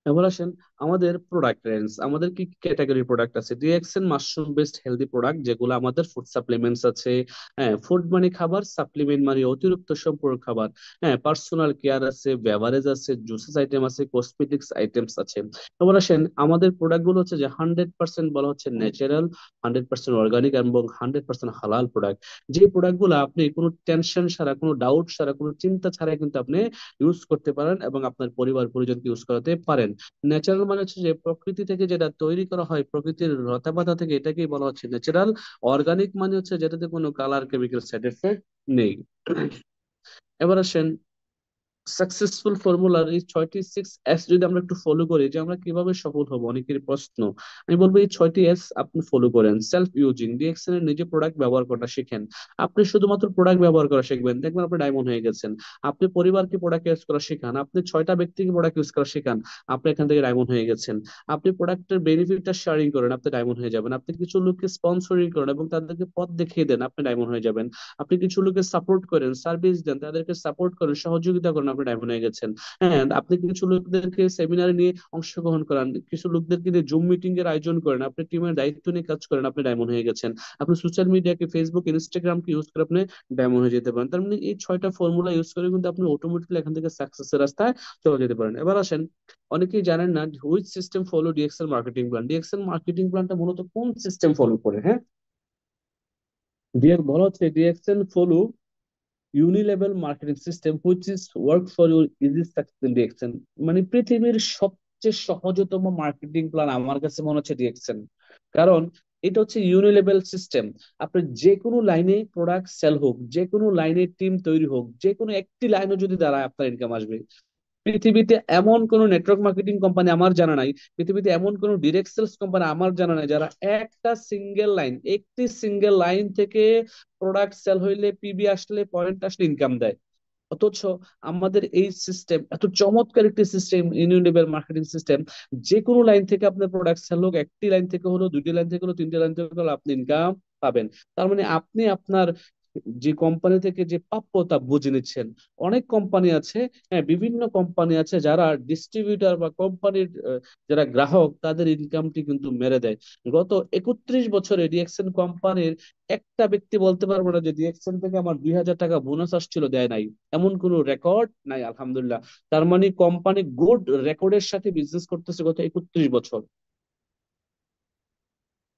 এবার আসেন আমাদের প্রোডাক্ট রেঞ্জ, আমাদের কি ক্যাটাগরি প্রোডাক্ট আছে? DXN mushroom based healthy product, যেগুলো আমাদের ফুড সাপ্লিমেন্টস আছে। হ্যাঁ, ফুড মানে খাবার, সাপ্লিমেন্ট মানে অতিরিক্ত সম্পূরক খাবার। হ্যাঁ, পার্সোনাল কেয়ার আছে, বেভারেজ আছে, জুসেস আইটেম আছে, কসমেটিক্স আইটেমস আছে। এবার আসেন আমাদের প্রোডাক্ট গুলো হচ্ছে যে 100% বলা হচ্ছে ন্যাচারাল, 100% অর্গানিক এবং 100% হালাল প্রোডাক্ট। যে প্রোডাক্ট গুলো আপনি কোনো টেনশন ছাড়া, কোনো ডাউট ছাড়া, কোনো চিন্তা ছাড়াই কিন্তু আপনি ইউজ করতে পারেন এবং আপনার পরিবার পরিজনকে ইউজ করাতে পারেন। ন্যাচারাল মানে হচ্ছে যে প্রকৃতি থেকে যেটা তৈরি করা হয়, প্রকৃতির লতাপাতা থেকে, এটাকেই বলা হচ্ছে ন্যাচারাল। অর্গানিক মানে হচ্ছে যেটাতে কোনো কালার, কেমিক্যাল সাইড এফেক্ট নেই। এবার আসেন সাকসেসফুল ফর্মুলার এই 6টি 6 S যদি আমরা একটু ফলো করি, যে আমরা কিভাবে সফল হব, অনেকের প্রশ্ন। আমি বলবো এই 6টি S আপনি ফলো করেন। সেলফ ইউজিং, ডিএক্সএন এর নিজে প্রোডাক্ট ব্যবহার করা শিখেন। আপনি শুধুমাত্র প্রোডাক্ট ব্যবহার করা শিখবেন, দেখবেন আপনি ডায়মন্ড হয়ে গেছেন। আপনি পরিবারকে প্রোডাক্ট ইউজ করা শিখান, আপনি 6টা ব্যক্তিকে প্রোডাক্ট ইউজ করা শিখান, আপনি এখান থেকে ডায়মন্ড হয়ে গেছেন। আপনি প্রোডাক্টের বেনিফিটটা শেয়ারিং করেন, আপনি ডায়মন্ড হয়ে যাবেন। আপনি কিছু লোককে স্পন্সরিং করেন এবং তাদেরকে পথ দেখিয়ে দেন, আপনি ডায়মন্ড হয়ে যাবেন। আপনি কিছু লোককে সাপোর্ট করেন, সার্ভিস দেন, তাদেরকে সাপোর্ট করেন, সহযোগিতা করেন, আপনি ডায়মন্ড হয়ে গেছেন। হ্যাঁ, আপনি কিছু লোকদেরকে সেমিনারে নিয়ে অংশগ্রহণ করান, কিছু লোকদেরকে নিয়ে জুম মিটিং এর আয়োজন করেন, আপনি টিমের দায়িত্ব নিয়ে কাজ করেন, আপনি ডায়মন্ড হয়ে গেছেন। আপনি সোশ্যাল মিডিয়াকে, ফেসবুক, ইনস্টাগ্রামকে ইউজ করে আপনি ডায়মন্ড হয়ে যেতে পারেন। তার মানে এই 6টা ফর্মুলা ইউজ করে কিন্তু আপনি অটোমেটিক্যালি এখান থেকে সাকসেসের রাস্তায় চলে যেতে পারেন। এবার আসেন, অনেকেই জানেন না which system follow DXL marketing plan. DXL marketing প্ল্যানটা মূলত কোন সিস্টেম ফলো করে? হ্যাঁ, বলা হচ্ছে DXL follow unilevel marketing system which is work for your easy success in DXN. মানে পৃথিবীর সবচেয়ে সহজতম মার্কেটিং প্ল্যান আমার কাছে মনে হচ্ছে ডিএক্সএন। কারণ এটা হচ্ছে ইউনিলেভেল সিস্টেম। আপনি যে কোনো লাইনে প্রোডাক্ট সেল হোক, যে কোনো লাইনে টিম তৈরি হোক, যে কোনো একটি লাইনে যদি দাঁড়ায়, আপনার ইনকাম আসবে। পৃথিবীতে এমন কোন নেটওয়ার্ক মার্কেটিং কোম্পানি আমার জানা নাই, পৃথিবীতে এমন কোন ডিরেক্ট সেলস কোম্পানি আমার জানা নাই, যারা একটি সিঙ্গেল লাইন থেকে প্রোডাক্ট সেল হইলে, পিবি আসলে, পয়েন্ট আসলে ইনকাম দেয়। অথচ আমাদের এই সিস্টেম এত চমৎকার একটি সিস্টেম, ইউনিলেভেল মার্কেটিং সিস্টেম। যে কোনো লাইন থেকে আপনার প্রোডাক্ট সেল হোক, একটি লাইন থেকে হলো, দুইটি লাইন থেকে হলো, তিনটি লাইন থেকে হলো, আপনি ইনকাম পাবেন। তার মানে আপনি আপনার যে কোম্পানি থেকে যে প্রাপ্যতা বুঝে নিচ্ছেন। অনেক কোম্পানি আছে, হ্যাঁ, বিভিন্ন কোম্পানি আছে যারা ডিস্ট্রিবিউটর বা কোম্পানির যারা গ্রাহক, তাদের ইনকামটি কিন্তু মেরে দেয়। গত 31 বছরে ডিএক্সএন কোম্পানির একটা ব্যক্তি বলতে পারবো না যে ডিএক্সএন থেকে আমার 2,000 টাকা বোনাস আসছিল, দেয় নাই। এমন কোনো রেকর্ড নাই, আলহামদুলিল্লাহ। তার মানে কোম্পানি গুড রেকর্ডের সাথে বিজনেস করতেছে গত 31 বছর।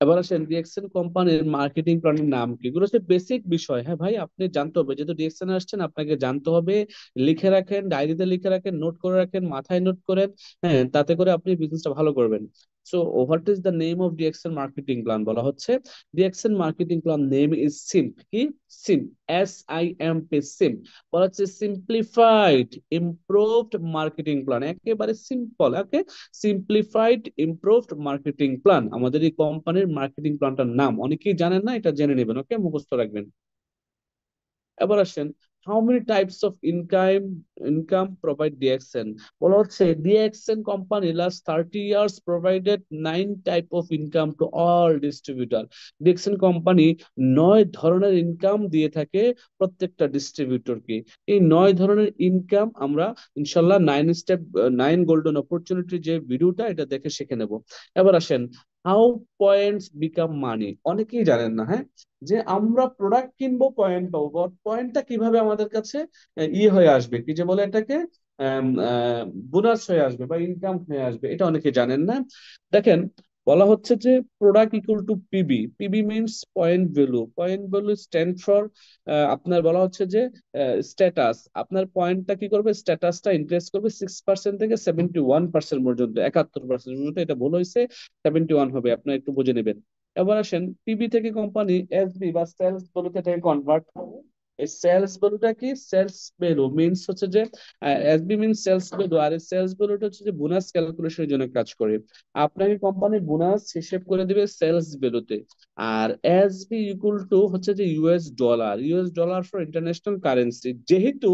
এবার আসেন ডিএক্সএন কোম্পানির মার্কেটিং প্ল্যানের নাম কি, এগুলো হচ্ছে বেসিক বিষয়। হ্যাঁ ভাই, আপনি জানতে হবে, যেহেতু ডিএক্সএন আসছেন আপনাকে জানতে হবে। লিখে রাখেন, ডায়েরিতে লিখে রাখেন, নোট করে রাখেন, মাথায় নোট করেন। হ্যাঁ, তাতে করে আপনি বিজনেসটা ভালো করবেন। So what is the name of DXN marketing plan? বলা হচ্ছে DXN marketing plan name is SIMP. কি? SIMP, SIMP, SIMP. বলা হচ্ছে সিম্পলিফাইড ইমপ্রুভড মার্কেটিং প্ল্যান, একেবারে simple. Okay, simplified improved marketing plan আমাদের এই কোম্পানির মার্কেটিং প্ল্যানটার নাম। অনেকেই জানেন না, এটা জেনে নেবেন। ওকে, মুখস্থ রাখবেন। এবার আসেন, how many types of income provide DXN. বলা হচ্ছে DXN company last 30 years provided 9 type of income to all distributor. DXN company 9 ধরনের ইনকাম দিয়ে থাকে প্রত্যেকটা ডিস্ট্রিবিউটরকে। এই 9 ধরনের ইনকাম আমরা ইনশাল্লাহ 9 স্টেপ, 9 গোল্ডেন অপরচুনিটি যে ভিডিওটা, এটা দেখে শিখে নেব। এবার আসেন, হাউ পয়েন্টস বিকাম মানি। অনেকেই জানেন না, হ্যাঁ, যে আমরা প্রোডাক্ট কিনবো, পয়েন্ট পাবো, পয়েন্টটা কিভাবে আমাদের কাছে হয়ে আসবে, কি যে বলে এটাকে, বোনাস হয়ে আসবে বা ইনকাম হয়ে আসবে, এটা অনেকে জানেন না। দেখেন, বলা হচ্ছে যে product equal to PB. PB means point value. Point value stand for, আপনার বলা হচ্ছে যে স্ট্যাটাস। আপনার পয়েন্টটা কি করবে, স্ট্যাটাসটা ইনক্রিজ করবে 6% থেকে 71% পর্যন্ত। 71% পর্যন্ত, এটা ভুল হয়েছে, 71 হবে, আপনার একটু বুঝে নেবেন। এবার আসেন, পিবি থেকে কোম্পানি এসবি বা সেলস ভ্যালুতে এটাকে কনভার্ট করবে। এই সেলস ভ্যালুটা কি? সেলস ভ্যালু মিনস হচ্ছে যে এসবি মিনস সেলস ভ্যালু, আর এই সেলস ভ্যালুটা হচ্ছে যে বোনাস ক্যালকুলেশনের জন্য কাজ করে। আপনাকে কোম্পানি বোনাস হিসেব করে দিবে সেলস ভ্যালুতে। আর এসবি ইকুয়াল টু হচ্ছে যে US dollar. US dollar for international currency. যেহেতু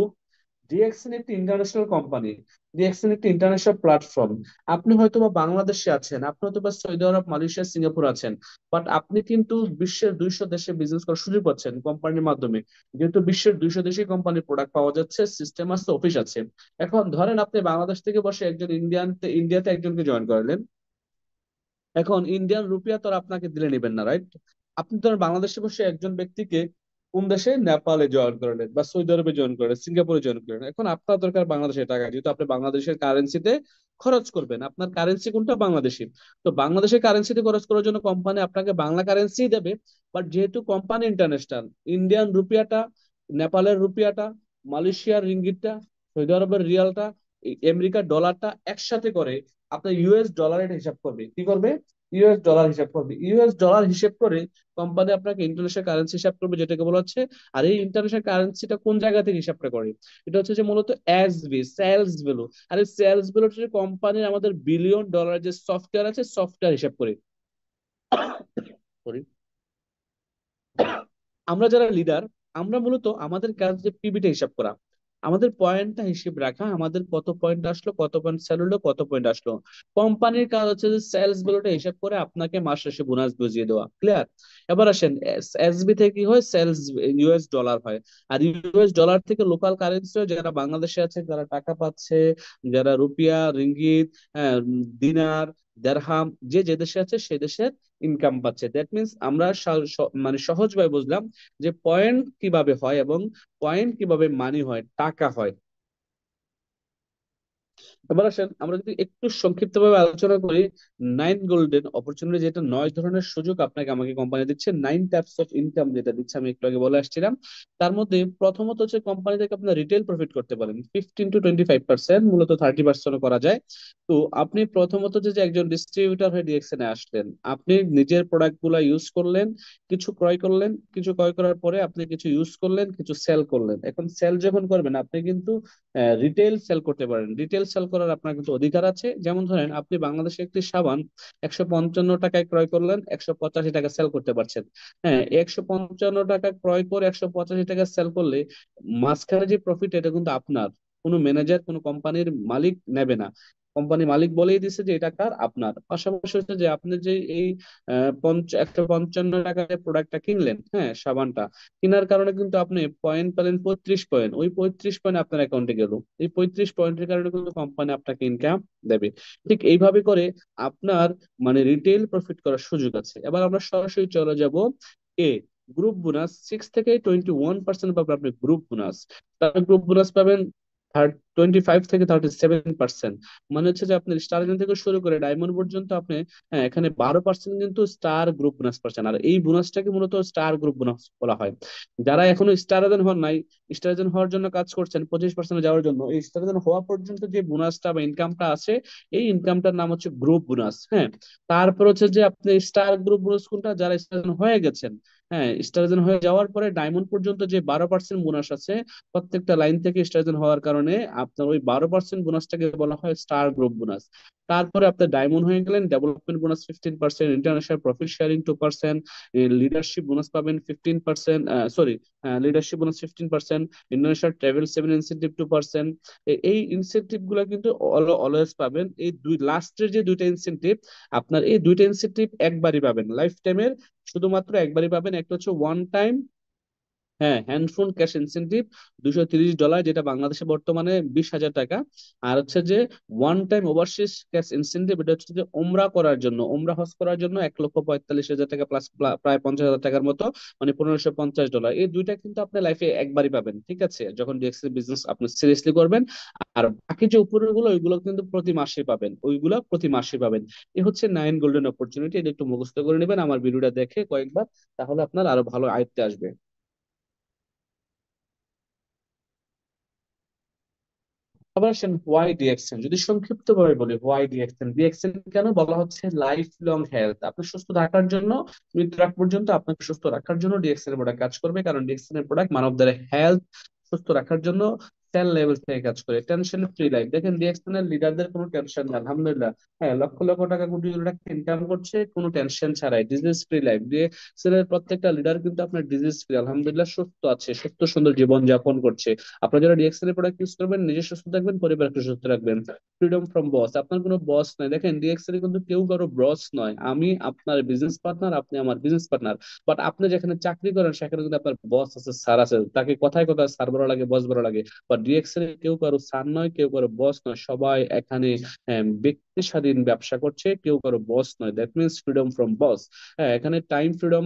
ডিএক্সএন একটি ইন্টারন্যাশনাল কোম্পানি, ডিএক্সএন একটি ইন্টারন্যাশনাল প্ল্যাটফর্ম। আপনি হয়তো বা বাংলাদেশে আছেন, আপনি হয়তো বা সৌদি আরব, মালয়েশিয়া, সিঙ্গাপুর আছেন, বাট আপনি কিন্তু বিশ্বের 200 দেশে বিজনেস করার সুযোগ পাচ্ছেন কোম্পানির মাধ্যমে। যেহেতু বিশ্বের 200 দেশে কোম্পানির প্রোডাক্ট পাওয়া যাচ্ছে, সিস্টেম আছে, অফিস আছে। এখন ধরেন আপনি বাংলাদেশ থেকে বসে একজন ইন্ডিয়াতে একজনকে জয়েন করালেন। এখন ইন্ডিয়ান রুপিয়া তো আর আপনাকে দিলে নেবেন না, রাইট? আপনি তো আর বাংলাদেশে বসে একজন ব্যক্তিকে কোন দেশে, নেপালে জয়েন করলেন বা সৌদি আরবে জয়েন করলেন, সিঙ্গাপুরে জয়েন করলেন। এখন আপনার দরকার বাংলাদেশের টাকা, যেহেতু আপনি বাংলাদেশের কারেন্সিতে খরচ করবেন, আপনার কারেন্সি কোনটা? বাংলাদেশি। তো বাংলাদেশের কারেন্সিতে খরচ করার জন্য কোম্পানি আপনাকে বাংলা কারেন্সি দেবে। বাট যেহেতু কোম্পানি ইন্টারন্যাশনাল, ইন্ডিয়ান রুপিয়াটা, নেপালের রুপিয়াটা, মালয়েশিয়ার রিঙ্গিটটা, সৌদি আরবের রিয়ালটা, এই আমেরিকার ডলারটা একসাথে করে আপনার ইউএস ডলারের হিসাব করবে, কি করবে? ইউএস ডলার হিসাব করবে, ইউএস ডলার হিসেব করে কোম্পানি আপনাকে ইন্টারন্যাশনাল কারেন্সি হিসাব করবে, যেটাকে বলা হচ্ছে। আর এই ইন্টারন্যাশনাল কারেন্সিটা কোন জায়গা থেকে হিসাবটা করে? এটা হচ্ছে যে মূলত এসবি, সেলস ভ্যালু। আর এই সেলস ভ্যালু হচ্ছে কোম্পানির আমাদের বিলিয়ন ডলার যে সফটওয়্যার আছে, সফটওয়্যার হিসাব করে। Sorry। আমরা যারা লিডার, আমরা মূলত আমাদের কাজ যে পিবিটা হিসাব করা, আমাদের পয়েন্টটা হিসেব রাখা, আমাদের কত পয়েন্ট আসলো, কত পয়েন্ট সেল হলো, কত পয়েন্ট আসলো। কোম্পানির কাজ হচ্ছে যে সেলস গুলোটা হিসাব করে আপনাকে মাস শেষে বোনাস বুঝিয়ে দেওয়া। ক্লিয়ার? এবার আসেন, এসবি থেকে কি হয়? সেলস ইউএস ডলার হয়। আর ইউএস ডলার থেকে লোকাল কারেন্সি হয়, যারা বাংলাদেশে আছে, যারা টাকা পাচ্ছে, যারা রুপিয়া, রিঙ্গিত, হ্যাঁ, দিনার, দেরহাম, যে যে দেশে আছে সে দেশের ইনকাম পাচ্ছে। দ্যাট মিনস আমরা মানে সহজভাবে বুঝলাম যে পয়েন্ট কিভাবে হয় এবং পয়েন্ট কিভাবে মানি হয়, টাকা হয়। এবার আসেন আমরা যদি একটু সংক্ষিপ্তভাবে আলোচনা করি, নাইন গোল্ডেন অপরচুনিটি, যেটা 9 ধরনের সুযোগ আপনাকে আমাকে কোম্পানি দিচ্ছে, 9 টাইপস অফ ইনকাম যেটা দিচ্ছে, আমি একটু আগে বলে আসছিলাম। তার মধ্যে প্রথমত হচ্ছে কোম্পানি থেকে আপনার রিটেল প্রফিট করতে পারেন 15 to 25%, মূলত 30% করা যায়। তো আপনি প্রথমত যে একজন ডিস্ট্রিবিউটর হয়ে ডিএক্সএন এ আসলেন, আপনি নিজের প্রোডাক্ট গুলা ইউজ করলেন, কিছু ক্রয় করলেন, কিছু ক্রয় করার পরে আপনি কিছু ইউজ করলেন, কিছু সেল করলেন। এখন সেল যখন করবেন আপনি কিন্তু রিটেল সেল করতে পারেন। রিটেল সেল করার আপনার কিন্তু অধিকার আছে। যেমন ধরেন আপনি বাংলাদেশে একটি সাবান 155 টাকায় ক্রয় করলেন, 185 টাকা সেল করতে পারছেন। হ্যাঁ, 155 টাকা ক্রয় করে 185 টাকা সেল করলে মাঝখানে যে প্রফিট, এটা কিন্তু আপনার, কোনো ম্যানেজার, কোনো কোম্পানির মালিক নেবে না। কোম্পানি মালিক বলেই দিছে যে এটা কার, আপনার। পাশাপাশি হচ্ছে যে আপনি যে এই 155 টাকায় প্রোডাক্টটা কিনলেন, হ্যাঁ, সাবানটা কেনার কারণে কিন্তু আপনি পয়েন্ট পেলেন 35 পয়েন্ট। ওই 35 পয়েন্ট আপনার অ্যাকাউন্টে গেল। এই 35 পয়েন্টের কারণে কিন্তু কোম্পানি আপনাকে ইনকাম দেবে। ঠিক এইভাবে করে আপনার মানে রিটেল প্রফিট করার সুযোগ আছে। এবার আমরা সরাসরি চলে যাব এ, গ্রুপ বোনাস। 6 থেকে 21% পাবেন আপনি গ্রুপ বোনাস। তার গ্রুপ বোনাস পাবেন 25 থেকে 37%। মানে হচ্ছে যে আপনার স্টার থেকে শুরু করে ডায়মন্ড পর্যন্ত আপনি, হ্যাঁ, এখানে 12% কিন্তু স্টার গ্রুপ বোনাস পাচ্ছেন। আর এই বোনাসটাকে মূলত স্টার গ্রুপ বোনাস বলা হয়। যারা এখনো স্টার এজেন্ট হন নাই, স্টার এজেন্ট হওয়ার জন্য কাজ করছেন 25% যাওয়ার জন্য, এই স্টার এজেন্ট হওয়া পর্যন্ত যে বোনাসটা বা ইনকামটা আছে, এই ইনকামটার নাম হচ্ছে গ্রুপ বোনাস। হ্যাঁ, তারপর হচ্ছে যে আপনি স্টার গ্রুপ বোনাস কোনটা, যারা স্টার এজেন্ট হয়ে গেছেন, হ্যাঁ, স্টার এজেন্ট হয়ে যাওয়ার পরে ডায়মন্ড পর্যন্ত যে 12% বোনাস আছে, প্রত্যেকটা লাইন থেকে স্টার এজেন্ট হওয়ার কারণে আপনার ওই 12% বোনাসটাকে বলা হয় স্টার গ্রুপ বোনাস। তারপরে আপনি ডায়মন্ড হয়ে গেলেন, development bonus 15%, international profit sharing 2%, leadership bonus পাবেন 15%, sorry, leadership bonus 15%, international travel 7 incentive 2%। এই ইনসেন্টিভ গুলা কিন্তু অলওয়েজ পাবেন। এই দুই লাস্টের যে দুইটা ইনসেন্টিভ, আপনার এই দুইটা ইনসেন্টিভ একবারই পাবেন, লাইফ টাইমের শুধুমাত্র একবারই পাবেন। একটা হচ্ছে ওয়ান টাইম, হ্যাঁ, হ্যান্ডফোন ক্যাশ ইনসেনটিভ $230, যেটা বাংলাদেশে বর্তমানে 20,000 টাকা। আর হচ্ছে যে one time overseas cash incentive, এটা হচ্ছে যে ওমরা করার জন্য, ওমরা হজ করার জন্য 1,45,000 টাকা প্লাস প্রায় 50,000 টাকার মতো, মানে $1,550। এই দুইটা কিন্তু আপনি লাইফে একবারই পাবেন, ঠিক আছে, যখন ডিএক্সএল বিজনেস আপনি সিরিয়াসলি করবেন। আর বাকি যে উপরের গুলো, ওইগুলো কিন্তু প্রতি মাসে পাবেন, ওইগুলো প্রতি মাসে পাবেন। এই হচ্ছে 9 গোল্ডেন অপরচুনিটি। এটা একটু মুখস্থ করে নেবেন আমার ভিডিওটা দেখে কয়েকবার, তাহলে আপনার আরো ভালো আয়ত্তে আসবে। আবার আসেন হোয়াই ডিএক্সএন, যদি সংক্ষিপ্ত ভাবে বলি, হোয়াই ডিএক্সএন, ডিএক্সএন কেন বলা হচ্ছে? লাইফ লং হেলথ, আপনি সুস্থ থাকার জন্য, মৃত্যু আগ পর্যন্ত আপনাকে সুস্থ রাখার জন্য ডিএক্সএন এর প্রোডাক্ট কাজ করবে। কারণ ডিএক্সএন এর প্রোডাক্ট মানবদের হেলথ সুস্থ রাখার জন্য সেল লেভেল থেকে কাজ করে। টেনশন ফ্রি লাইফ, দেখেন ডিএক্সএন এর লিডারদের কোনো টেনশন নেই, আলহামদুলিল্লাহ। হ্যাঁ, লক্ষ লক্ষ টাকা, কোটি কোটি টাকা ইনকাম করছে কোনো টেনশন ছাড়াই, ডিজিজ ফ্রি লাইফ। ডিএক্সএন এর প্রত্যেকটা লিডার কিন্তু আপনার ডিজিজ ফ্রি, আলহামদুলিল্লাহ, সুস্থ আছে, সুস্থ সুন্দর জীবন যাপন করছে। আপনারা যারা ডিএক্সএল এর প্রোডাক্ট ইউজ করবেন, নিজে সুস্থ থাকবেন, পরিবারকে সুস্থ রাখবেন। ফ্রিডম ফ্রম বস, আপনার কোনো বস নাই। দেখেন ডিএক্সএল এ কিন্তু কেউ কারো বস নয়, আমি আপনার বিজনেস পার্টনার, আপনি আমার বিজনেস পার্টনার। বাট আপনি যেখানে চাকরি করেন সেখানে কিন্তু আপনার বস আছে, স্যার আছে, তাকে কথায় কথায় স্যার বড় লাগে, বস বড় লাগে। বাট ডিএক্সএল এ কেউ কারো স্যার নয়, কেউ কারো বস নয়, সবাই এখানে ব্যক্তি স্বাধীন ব্যবসা করছে, কেউ কারো বস নয়। দ্যাট মিনস ফ্রিডম ফ্রম বস। হ্যাঁ, এখানে টাইম ফ্রিডম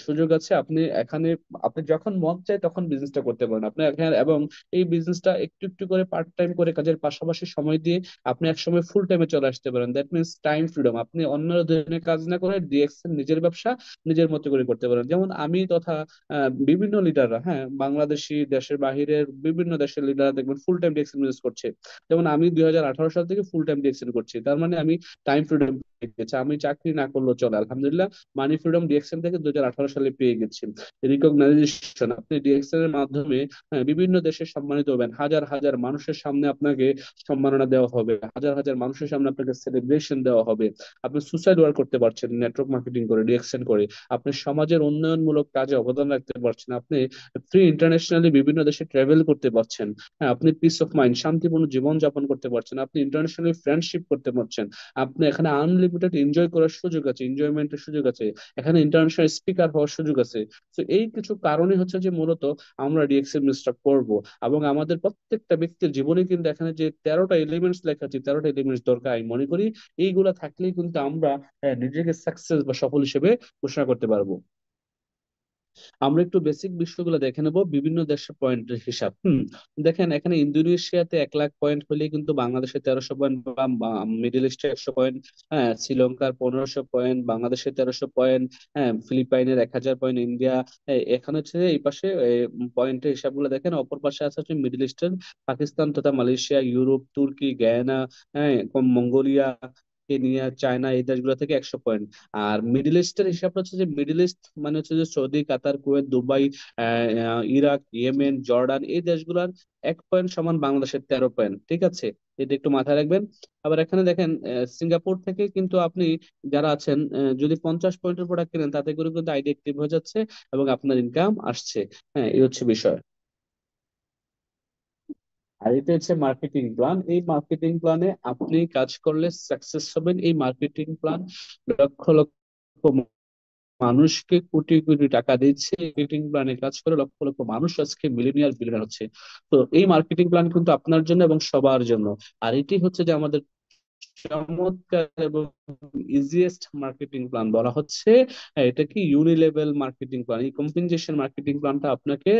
সুযোগ আছে। আপনি এখানে, আপনি যখন মন চায় তখন বিজনেসটা করতে পারেন আপনি এখানে। এবং এই বিজনেসটা একটু একটু করে পার্ট টাইম করে কাজের পাশাপাশি সময় দিয়ে আপনি একসময় ফুল টাইমে চলে আসতে পারেন। দ্যাট মিনস টাইম ফ্রিডম, আপনি অন্যের অধীনে কাজ না করে ডিএক্সএন নিজের ব্যবসা নিজের মতো করে করতে পারেন। যেমন আমি তথা বিভিন্ন লিডাররা, হ্যাঁ, বাংলাদেশি, দেশের বাহিরের বিভিন্ন দেশের লিডাররা দেখবেন ফুল টাইম ডিএক্সএন ইউজ করছে। যেমন আমি 2018 সাল থেকে ফুল টাইম ডিএক্সএন করছি, তার মানে আমি টাইম ফ্রিডম পেয়ে গেছি, আমি চাকরি না করলেও চলে আলহামদুলিল্লাহ। মানি ফ্রিডম ডিএক্সএন থেকে 2018 সালে পেয়ে গেছি। রিকগনাইজেশন আপনি ডিএক্সএন এর মাধ্যমে বিভিন্ন দেশে সম্মানিত হবেন, হাজার হাজার মানুষের সামনে আপনাকে সম্মাননা দেওয়া হবে, হাজার হাজার মানুষের সামনে আপনাকে সেলিব্রেশন দেওয়া হবে। আপনি সুসাইড ওয়ার্ক করতে পারছেন নেটওয়ার্ক মার্কেটিং করে, ডিএক্সএন করে। আপনি সমাজের উন্নয়নমূলক কাজে অবদান রাখতে পারছেন, আপনি ফ্রি ইন্টারন্যাশনালি বিভিন্ন দেশে ট্রাভেল করতে পারছেন। হ্যাঁ, আপনি পিস অফ মাইন্ড শান্তিপূর্ণ জীবন যাপন করতে পারছেন, আপনি ইন্টারন্যাশনালি ফ্রেন্ডশিপ করতে পারছেন। আপনি এখানে আনলিমিটেড এনজয় করার সুযোগ আছে, এনজয়মেন্টের সুযোগ আছে, এখানে ইন্টারন্যাশনাল স্পিকার হওয়ার সুযোগ আছে। তো এই কিছু কারণে হচ্ছে যে মূলত আমরা ডিএক্সএল মিসটা করব। এবং আমাদের প্রত্যেকটা ব্যক্তির জীবনে কিন্তু এখানে যে 13টা এলিমেন্টস লেখা আছে, 13টা এলিমেন্টস দরকার আমি মনে করি। এইগুলা থাকলেই কিন্তু আমরা নিজেকে সাকসেস বা সফল হিসেবে ঘোষণা করতে পারবো। আমরা একটু বেসিক বিষয়গুলো দেখে নেব, বিভিন্ন দেশের পয়েন্টের হিসাব। দেখেন এখানে ইন্দোনেশিয়াতে 1 লাখ পয়েন্ট হলে কিন্তু বাংলাদেশে 1300 পয়েন্ট, বা মিডল ইস্টে 100 পয়েন্ট, হ্যাঁ শ্রীলঙ্কার 1500 পয়েন্ট, বাংলাদেশে 1300 পয়েন্ট, হ্যাঁ ফিলিপাইনের 1000 পয়েন্ট, ইন্ডিয়া। এখানে হচ্ছে এই পাশে পয়েন্টের হিসাবগুলো দেখেন, অপর পাশে আছে হচ্ছে মিডল ইস্টের পাকিস্তান তথা মালয়েশিয়া, ইউরোপ, তুর্কি, গায়ানা, হ্যাঁ মঙ্গোলিয়া, কেনিয়া, চায়না, এই দেশগুলো থেকে 100 পয়েন্ট। আর মিডল ইস্টের হিসাবটা হচ্ছে যে মিডল ইস্ট মানে হচ্ছে যে Saudi, Qatar, Kuwait, Dubai, Iraq, Yemen, Jordan, এই দেশগুলোর 1 পয়েন্ট সমান বাংলাদেশের 13 পয়েন্ট। ঠিক আছে, এটা একটু মাথায় রাখবেন। আবার এখানে দেখেন সিঙ্গাপুর থেকে কিন্তু আপনি যারা আছেন, যদি 50 পয়েন্টের প্রোডাক্ট কিনেন তাতে করে কিন্তু আইডি অ্যাক্টিভ হয়ে যাচ্ছে এবং আপনার ইনকাম আসছে। হ্যাঁ, এই হচ্ছে বিষয়। আর এটা হচ্ছে মার্কেটিং প্ল্যান। এই মার্কেটিং প্ল্যানে আপনি কাজ করলে সাকসেস হবেন। এই মার্কেটিং প্ল্যান লক্ষ লক্ষ মানুষকে কোটি কোটি টাকা দিচ্ছে, মার্কেটিং প্ল্যানে কাজ করে লক্ষ লক্ষ মানুষ আজকে মিলিনিয়ার বিলিয়নার হচ্ছে। তো এই মার্কেটিং প্ল্যান কিন্তু আপনার জন্য এবং সবার জন্য। আর এটি হচ্ছে যে আমাদের চমৎকার এবং ইজিয়েস্ট মার্কেটিং প্ল্যান বলা হচ্ছে। এটা কি ইউনিলেভেল মার্কেটিং প্ল্যান। এই কম্পেনসেশন মার্কেটিং প্ল্যানটা আপনাকে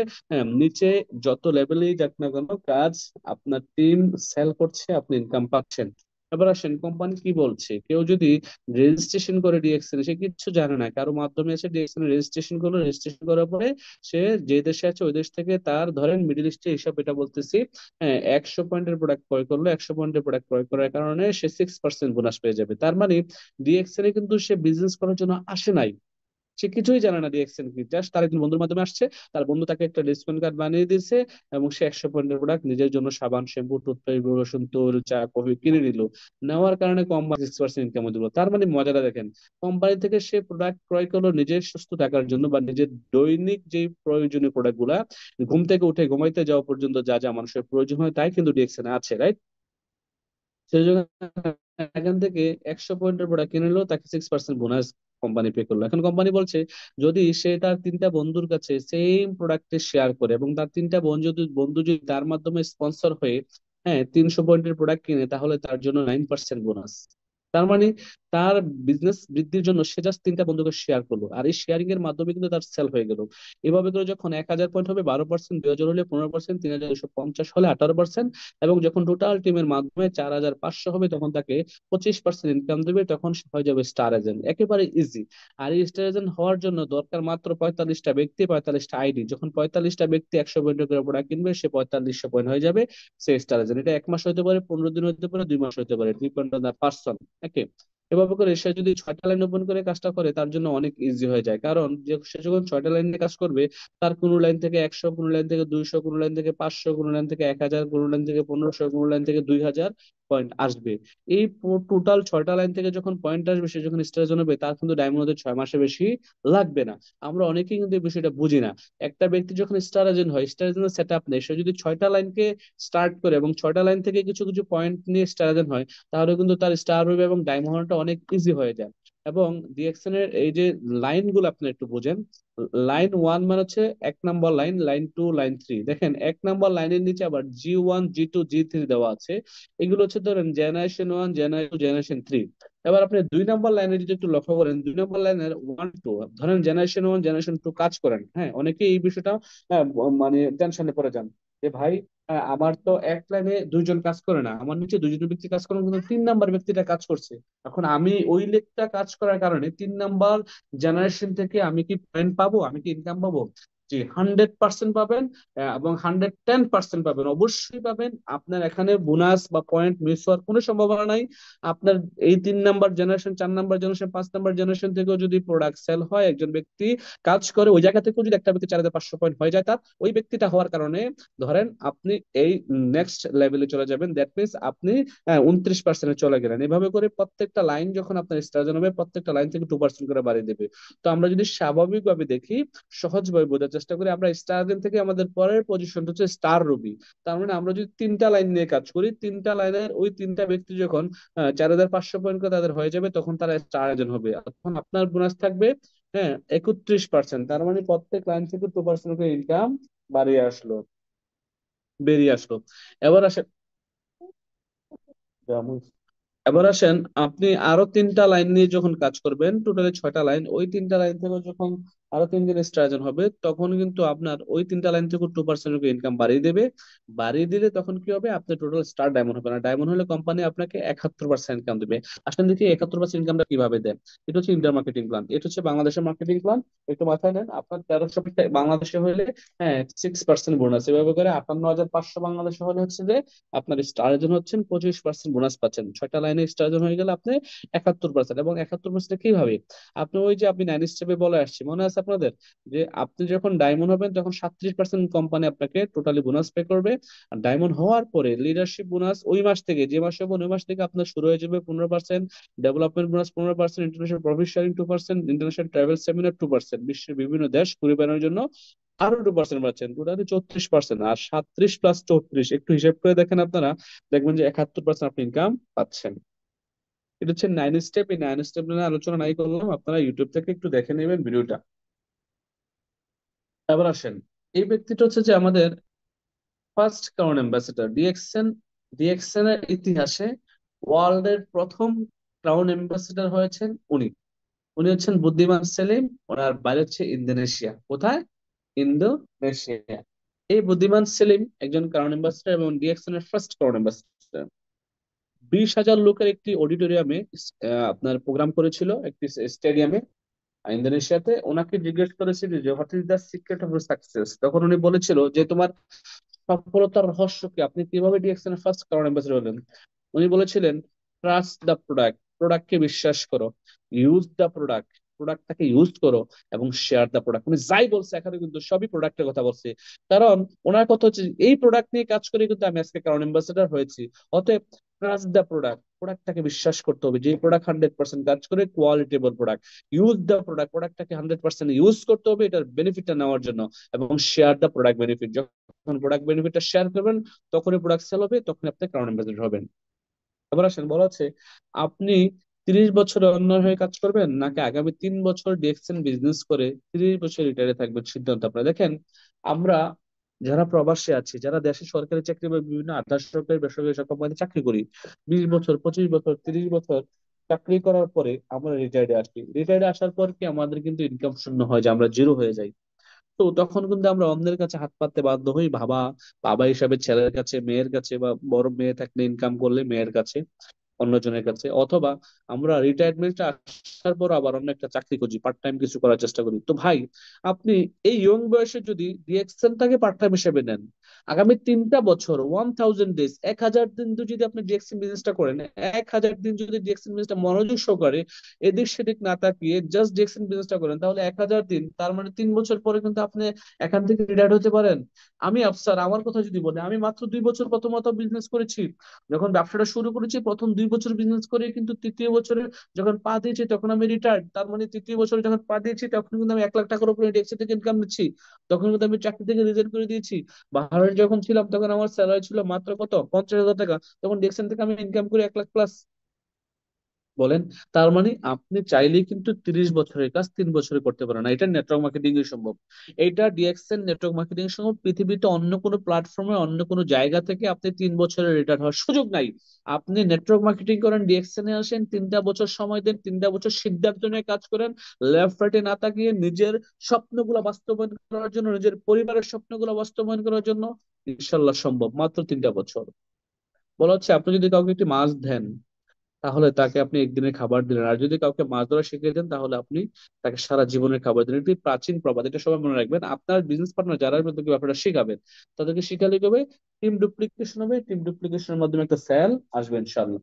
নিচে যত লেভেলেই যাক না কেন কাজ, আপনার টিম সেল করছে, আপনি ইনকাম পাচ্ছেন। এবার আসেন কোম্পানি কি বলছে। কেউ যদি রেজিস্ট্রেশন করে ডিএক্সএন, সে কিচ্ছু জানে না, কারো মাধ্যমে এসে ডিএক্সএন রেজিস্ট্রেশন করলো, রেজিস্ট্রেশন করার পরে সে যে দেশে আছে ওই দেশ থেকে তার ধরেন মিডল ইস্টে হিসাব এটা বলতেছি, হ্যাঁ 100 পয়েন্টের প্রোডাক্ট ক্রয় করলো, 100 পয়েন্টের প্রোডাক্ট ক্রয় করার কারণে সে 6% বোনাস পেয়ে যাবে। তার মানে ডিএক্সএল এ কিন্তু সে বিজনেস করার জন্য আসে নাই, সে কিছুই জানে না ডিএক্সএন কি, জাস্ট তার একজন বন্ধুর মাধ্যমে আসছে, তার বন্ধু তাকে একটা ডিসকাউন্ট কার্ড বানিয়ে দিয়েছে এবং সে 100 পয়েন্টের প্রোডাক্ট নিজের জন্য সাবান, শ্যাম্পু, টুথপেস্ট, রসুন, তেল, চা, কফি কিনে নিল। নেওয়ার কারণে কোম্পানি 6% ইনকাম দিল। তার মানে মজাটা দেখেন, কোম্পানি থেকে সে প্রোডাক্ট ক্রয় করলো নিজের সুস্থ টাকার জন্য বা নিজের দৈনিক যে প্রয়োজনীয় প্রোডাক্ট গুলা, ঘুম থেকে উঠে ঘুমাইতে যাওয়া পর্যন্ত যা যা মানুষের প্রয়োজন হয় তাই কিন্তু ডিএক্সএন আছে, রাইট? সেই জন্য এখান থেকে 100 পয়েন্টের প্রোডাক্ট কিনে নিলো, তাকে 6% বোনাস কোম্পানি পে করলো। এখন কোম্পানি বলছে যদি সে তার 3টা বন্ধুর কাছে সেম প্রোডাক্টে শেয়ার করে এবং তার 3টা বন্ধু যদি তার মাধ্যমে স্পন্সর হয়ে, হ্যাঁ 300 পয়েন্টের প্রোডাক্ট কিনে, তাহলে তার জন্য 9% বোনাস। তার মানে তার বিজনেস বৃদ্ধির জন্য সে জাস্ট 3টা বন্ধুকে শেয়ার করলো, আর এই শেয়ারিং এর মাধ্যমে কিন্তু তার সেল হয়ে গেল। এভাবে করে যখন 1000 পয়েন্ট হবে 12%, 2000 হলে 15%, 3250 হলে 18%, এবং যখন টোটাল টিমের মাধ্যমে 4500 হবে তখন তাকে 25% ইনকাম দেবে, তখন সে হয়ে যাবে স্টার এজেন্ট। একেবারে ইজি। আর এই স্টার এজেন্ট হওয়ার জন্য দরকার মাত্র 45টা ব্যক্তি, 45টা আইডি। যখন 45টা ব্যক্তি 100 পয়েন্টের করে প্রোডাক্ট কিনবে, সে 4500 পয়েন্ট হয়ে যাবে, সে স্টার এজেন্ট। এটা 1 মাস হতে পারে, 15 দিন হতে পারে, 2 মাস হতে পারে, ডিপেন্ড অন দা পার্সন। ওকে, এভাবে করে সে যদি 6টা লাইন ওপেন করে কাজটা করে তার জন্য অনেক ইজি হয়ে যায়। কারণ যে সে যখন 6টা লাইন নিয়ে কাজ করবে, তার কোনো লাইন থেকে 100, কোনো লাইন থেকে 200, কোনো লাইন থেকে 500, কোনো লাইন থেকে 1000, কোনো লাইন থেকে 1500, কোনো লাইন থেকে 2000 পয়েন্ট আসবে। এই টোটাল 6টা লাইন থেকে যখন পয়েন্ট আসবে, সে যখন স্টার জন্য হবে, তার কিন্তু ডায়মন্ড হতে 6 মাসে বেশি লাগবে না। আমরা অনেকেই কিন্তু এই বিষয়টা বুঝি না। একটা ব্যক্তি যখন স্টার এজেন্ট হয়, স্টার এজেন্টের সেট আপ নেই, সে যদি 6টা লাইনকে স্টার্ট করে এবং 6টা লাইন থেকে কিছু কিছু পয়েন্ট নিয়ে স্টার এজেন্ট হয়, তাহলে কিন্তু তার স্টার হবে এবং ডায়মন্ডটা অনেক ইজি হয়ে যায়। এবং ডিএক্সএন এর এই যে লাইন গুলো আপনি একটু বোঝেন। লাইন ওয়ান মানে হচ্ছে 1 number line, line two, line three. দেখেন 1 নম্বর লাইনের নিচে আবার G1, G2, G3 দেওয়া আছে। এগুলো হচ্ছে ধরেন জেনারেশন 1, জেনারেশন 2, জেনারেশন 3। এবার আপনি 2 নম্বর লাইনে যদি একটু লক্ষ্য করেন, 2 নম্বর লাইনের 1, 2, ধরেন জেনারেশন 1, জেনারেশন 2 কাজ করেন, হ্যাঁ অনেকে এই বিষয়টা মানে টেনশনে পড়ে যান যে ভাই, আমার তো এক লাইনে দুইজন কাজ করে না, আমার নিচে দুইজন ব্যক্তি কাজ করেন কিন্তু 3 নম্বর ব্যক্তিটা কাজ করছে। এখন আমি ওই লেগটা কাজ করার কারণে 3 নম্বর জেনারেশন থেকে আমি কি পয়েন্ট পাবো, আমি কি ইনকাম পাবো? জি, 100% পাবেন। এবং 110% পাবেন, অবশ্যই পাবেন। আপনার এখানে বোনাস বা পয়েন্ট মিস হওয়ার কোনো সম্ভাবনা নাই। আপনার এই 3 number generation, 4 number generation, 5 number generation থেকেও যদি প্রোডাক্ট সেল হয়, একজন ব্যক্তি কাজ করে ওই জায়গা থেকেও যদি একটা ব্যক্তি 4,500 পয়েন্ট হয়ে যায় তার, ওই ব্যক্তিটা হওয়ার কারণে ধরেন আপনি এই নেক্সট লেভেলে চলে যাবেন। দ্যাট মিনস আপনি 29% চলে গেলেন। এভাবে করে প্রত্যেকটা লাইন যখন আপনার স্টার্জন হবে, প্রত্যেকটা লাইন থেকে 2% করে বাড়িয়ে দেবে। তো আমরা যদি স্বাভাবিকভাবে দেখি, সহজভাবে বোঝার চেষ্টা করি, আমরা স্টার দেন থেকে আমাদের পরের পজিশনটা হচ্ছে স্টার রবি। তার মানে আমরা যদি 3টা লাইন নিয়ে কাজ করি, 3টা লাইনের ওই 3টা ব্যক্তি যখন 4,500 পয়েন্ট করে তাদের হয়ে যাবে, তখন তারা স্টার এজেন্ট হবে। তখন আপনার বোনাস থাকবে 31%। তার মানে প্রত্যেক লাইন থেকে 2% করে ইনকাম বাড়িয়ে আসলো, বেরিয়ে আসলো। এবার আসে, এবার আসেন, আপনি আরো 3টা লাইন নিয়ে যখন কাজ করবেন, টোটালি 6টা লাইন, ওই 3টা লাইন থেকে যখন আরো 3 দিন স্ট্রাইজন হবে, তখন কিন্তু আপনার ওই 3টা লাইন থেকে 2% ইনকাম বাড়িয়ে দেবে। বাড়িয়ে দিলে তখন কি হবে, আপনার টোটাল স্টার ডায়মন্ড হবে না। ডায়মন্ড হলে কোম্পানি আপনাকে 71% ইনকাম দেবে। আসলে দেখি 71% ইনকামটা কিভাবে দেয়। এটা হচ্ছে ইন্টার মার্কেটিং প্ল্যান, এটা হচ্ছে বাংলাদেশের মার্কেটিং প্ল্যান। একটু মাথায় নেন, আপনার 1300 বাংলাদেশে হলে 6% বোনাস, এভাবে করে 58,500 বাংলাদেশে হলে হচ্ছে যে আপনার স্টার জন হচ্ছেন 25% বোনাস পাচ্ছেন। 6টা লাইনে স্টার জন হয়ে গেলে আপনি 71%। এবং 71% কিভাবে, আপনি ওই যে আপনি 9 স্টেপে বলে আসছি, মনে আছে আপনাদের, যে আপনি যখন ডায়মন্ড হবেন তখন 37% কোম্পানি আপনাকে টোটালি বোনাস পে করবে। আর ডায়মন্ড হওয়ার পরে লিডারশিপ বোনাস ওই মাস থেকে, যে মাসে হবেন ওই মাস থেকে আপনার শুরু হয়ে যাবে 15%, development bonus 15%, international profit sharing 2%, international travel seminar 2%, বিশ্বের বিভিন্ন দেশ ঘুরে বেড়ানোর জন্য আরো 2% পাচ্ছেন, টোটালি 34%। আর 37+34 একটু হিসাব করে দেখেন আপনারা, দেখবেন যে 71% আপনি ইনকাম পাচ্ছেন। এটা হচ্ছে 9 স্টেপ। এই 9 স্টেপ নিয়ে আলোচনা নাই করলাম, আপনারা ইউটিউব থেকে একটু দেখে নেবেন ভিডিওটা। এবার আসেন, এই ব্যক্তিটা হচ্ছে যে আমাদের first crown ambassador DXN. DXN এর ইতিহাসে ওয়ার্ল্ড এর প্রথম ক্রাউন অ্যাম্বাসেডর হয়েছেন উনি। উনি হচ্ছেন বুদ্ধিমান সেলিম। ওনার বাইরে হচ্ছে ইন্দোনেশিয়া। কোথায়? ইন্দোনেশিয়া। এই বুদ্ধিমান সেলিম একজন ক্রাউন অ্যাম্বাসেডর এবং ডিএক্সএন এর ফার্স্ট ক্রাউন অ্যাম্বাসেডর। 20,000 লোকের একটি অডিটোরিয়ামে আপনার প্রোগ্রাম করেছিল, একটি স্টেডিয়ামে ইন্দোনেশিয়াতে। ওনাকে জিজ্ঞেস করেছিল যে what is the secret of success, তখন উনি বলেছিল যে তোমার সফলতার রহস্য কি, আপনি কিভাবে ডিএক্সএন এর ফার্স্ট ক্রাউন অ্যাম্বাসেডর হলেন। উনি বলেছিলেন ট্রাস্ট দ্য প্রোডাক্ট, প্রোডাক্টকে বিশ্বাস করো। ইউজ দ্য প্রোডাক্ট, প্রোডাক্টটাকে ইউজ করো। এবং শেয়ার দ্য প্রোডাক্ট। উনি যাই বলছে এখানে কিন্তু সবই প্রোডাক্টের কথা বলছে। কারণ ওনার কথা হচ্ছে এই প্রোডাক্ট নিয়ে কাজ করে কিন্তু আমি আজকে কারণ অ্যাম্বাসেডর হয়েছি। অতএব ট্রাস্ট দ্য প্রোডাক্ট, প্রোডাক্টটাকে বিশ্বাস করতে হবে, যে প্রোডাক্ট 100% কাজ করে, qualitable product. Use the product, প্রোডাক্টটাকে 100% ইউজ করতে হবে এটার বেনিফিটটা নেওয়ার জন্য। এবং শেয়ার দ্য প্রোডাক্ট বেনিফিট, যখন প্রোডাক্ট বেনিফিটটা শেয়ার করবেন তখনই প্রোডাক্ট সেল হবে, তখন আপনি ক্রাউন অ্যাম্বাসেডর হবেন। এবার আসেন, বলা হচ্ছে আপনি 30 বছরে অন্যের হয়ে কাজ করবেন, নাকি আগামী 3 বছর ডিএক্সএন বিজনেস করে 30 বছর রিটায়ারে থাকবেন, সিদ্ধান্ত আপনার। দেখেন, আমরা যারা প্রবাসী আছি, যারা দেশে সরকারি চাকরি বা বিভিন্ন আধা সরকারি বেসরকারি সব কোম্পানিতে চাকরি করি, 20 বছর, 25 বছর, 30 বছর চাকরি করার পরে আমরা রিটায়ার্ডে আসি। রিটায়ার্ডে আসার পর কি আমাদের কিন্তু ইনকাম শূন্য হয়ে যায়, আমরা জিরো হয়ে যাই। তো তখন কিন্তু আমরা অন্যের কাছে হাত পাততে বাধ্য হই, বাবা, বাবা হিসাবে ছেলের কাছে, মেয়ের কাছে, বা বড় মেয়ে থাকলে ইনকাম করলে মেয়ের কাছে, অন্যজনের কাছে। অথবা আমরা রিটায়ারমেন্ট আসার পর আবার অন্য একটা চাকরি খুঁজি, পার্ট টাইম কিছু করার চেষ্টা করি। তো ভাই, আপনি এই ইয়ং বয়সে যদি ডিএক্সএনটাকে পার্ট টাইম হিসেবে নেন, আগামী 3টা বছর, 1000 ডেজ, 1,000 দিন যদি আপনি ডিএক্সএন বিজনেসটা করেন, 1,000 দিন যদি ডিএক্সএন বিজনেসটা মনোযোগ সহকারে এদিক সেদিক না তাকিয়ে জাস্ট ডিএক্সএন বিজনেসটা করেন, তাহলে 1,000 দিন, তার মানে 3 বছর পরে কিন্তু আপনি এখান থেকে রিটায়ার্ড হতে পারেন। আমি আফসার, আমার কথা যদি বলি, আমি মাত্র 2 বছর প্রথমত বিজনেস করেছি। যখন ব্যবসাটা শুরু করেছি প্রথম 2 বছর বিজনেস করে, কিন্তু তৃতীয় বছরে যখন পা দিয়েছি তখন আমি রিটায়ার্ড। তার মানে তৃতীয় বছরে যখন পা দিয়েছি তখন কিন্তু আমি 1 লাখ টাকার উপরে ট্যাক্সি থেকে ইনকাম নিচ্ছি। তখন কিন্তু আমি চাকরি থেকে রিজাইন করে দিয়েছি। বাহারে যখন ছিলাম তখন আমার স্যালারি ছিল মাত্র কত, 50,000 টাকা। তখন ডেক্সন থেকে আমি ইনকাম করি 1 লাখ প্লাস। বলেন, তার মানে আপনি চাইলেই কিন্তু 30 বছরের কাজ 3 বছরে করতে পারেন না। এটা নেটওয়ার্ক মার্কেটিং এ সম্ভব। এটা ডিএক্সএন নেটওয়ার্ক মার্কেটিং এর সম্ভব। পৃথিবীতে অন্য কোনো প্ল্যাটফর্মে, অন্য কোনো জায়গা থেকে আপনি 3 বছরের রিটার্ন হওয়ার সুযোগ নাই। আপনি নেটওয়ার্ক মার্কেটিং করেন, ডিএক্সএন এ আসেন, 3টা বছর সময় দেন, 3টা বছর সিদ্ধার্থ নিয়ে কাজ করেন, লেফট রাইটে না তাকিয়ে নিজের স্বপ্নগুলো বাস্তবায়ন করার জন্য, নিজের পরিবারের স্বপ্নগুলো বাস্তবায়ন করার জন্য। ইনশাল্লাহ সম্ভব, মাত্র 3টা বছর। বলা হচ্ছে আপনি যদি কাউকে একটি মাছ দেন, তাহলে তাকে আপনি একদিনের খাবার দিলেন। আর যদি কাউকে মাছ ধরা শিখিয়ে দেন, তাহলে আপনি তাকে সারা জীবনের খাবার দিলেন। এটি প্রাচীন প্রবাদ, এটা সবাই মনে রাখবেন। আপনার বিজনেস পার্টনার যারা আপনাদেরকে আপনারা শিখাবেন, তাদেরকে শিখালে কি হবে, টিম ডুপ্লিকেশন হবে, টিম ডুপ্লিকেশনের মাধ্যমে একটা সেল আসবে ইনশাল্লাহ।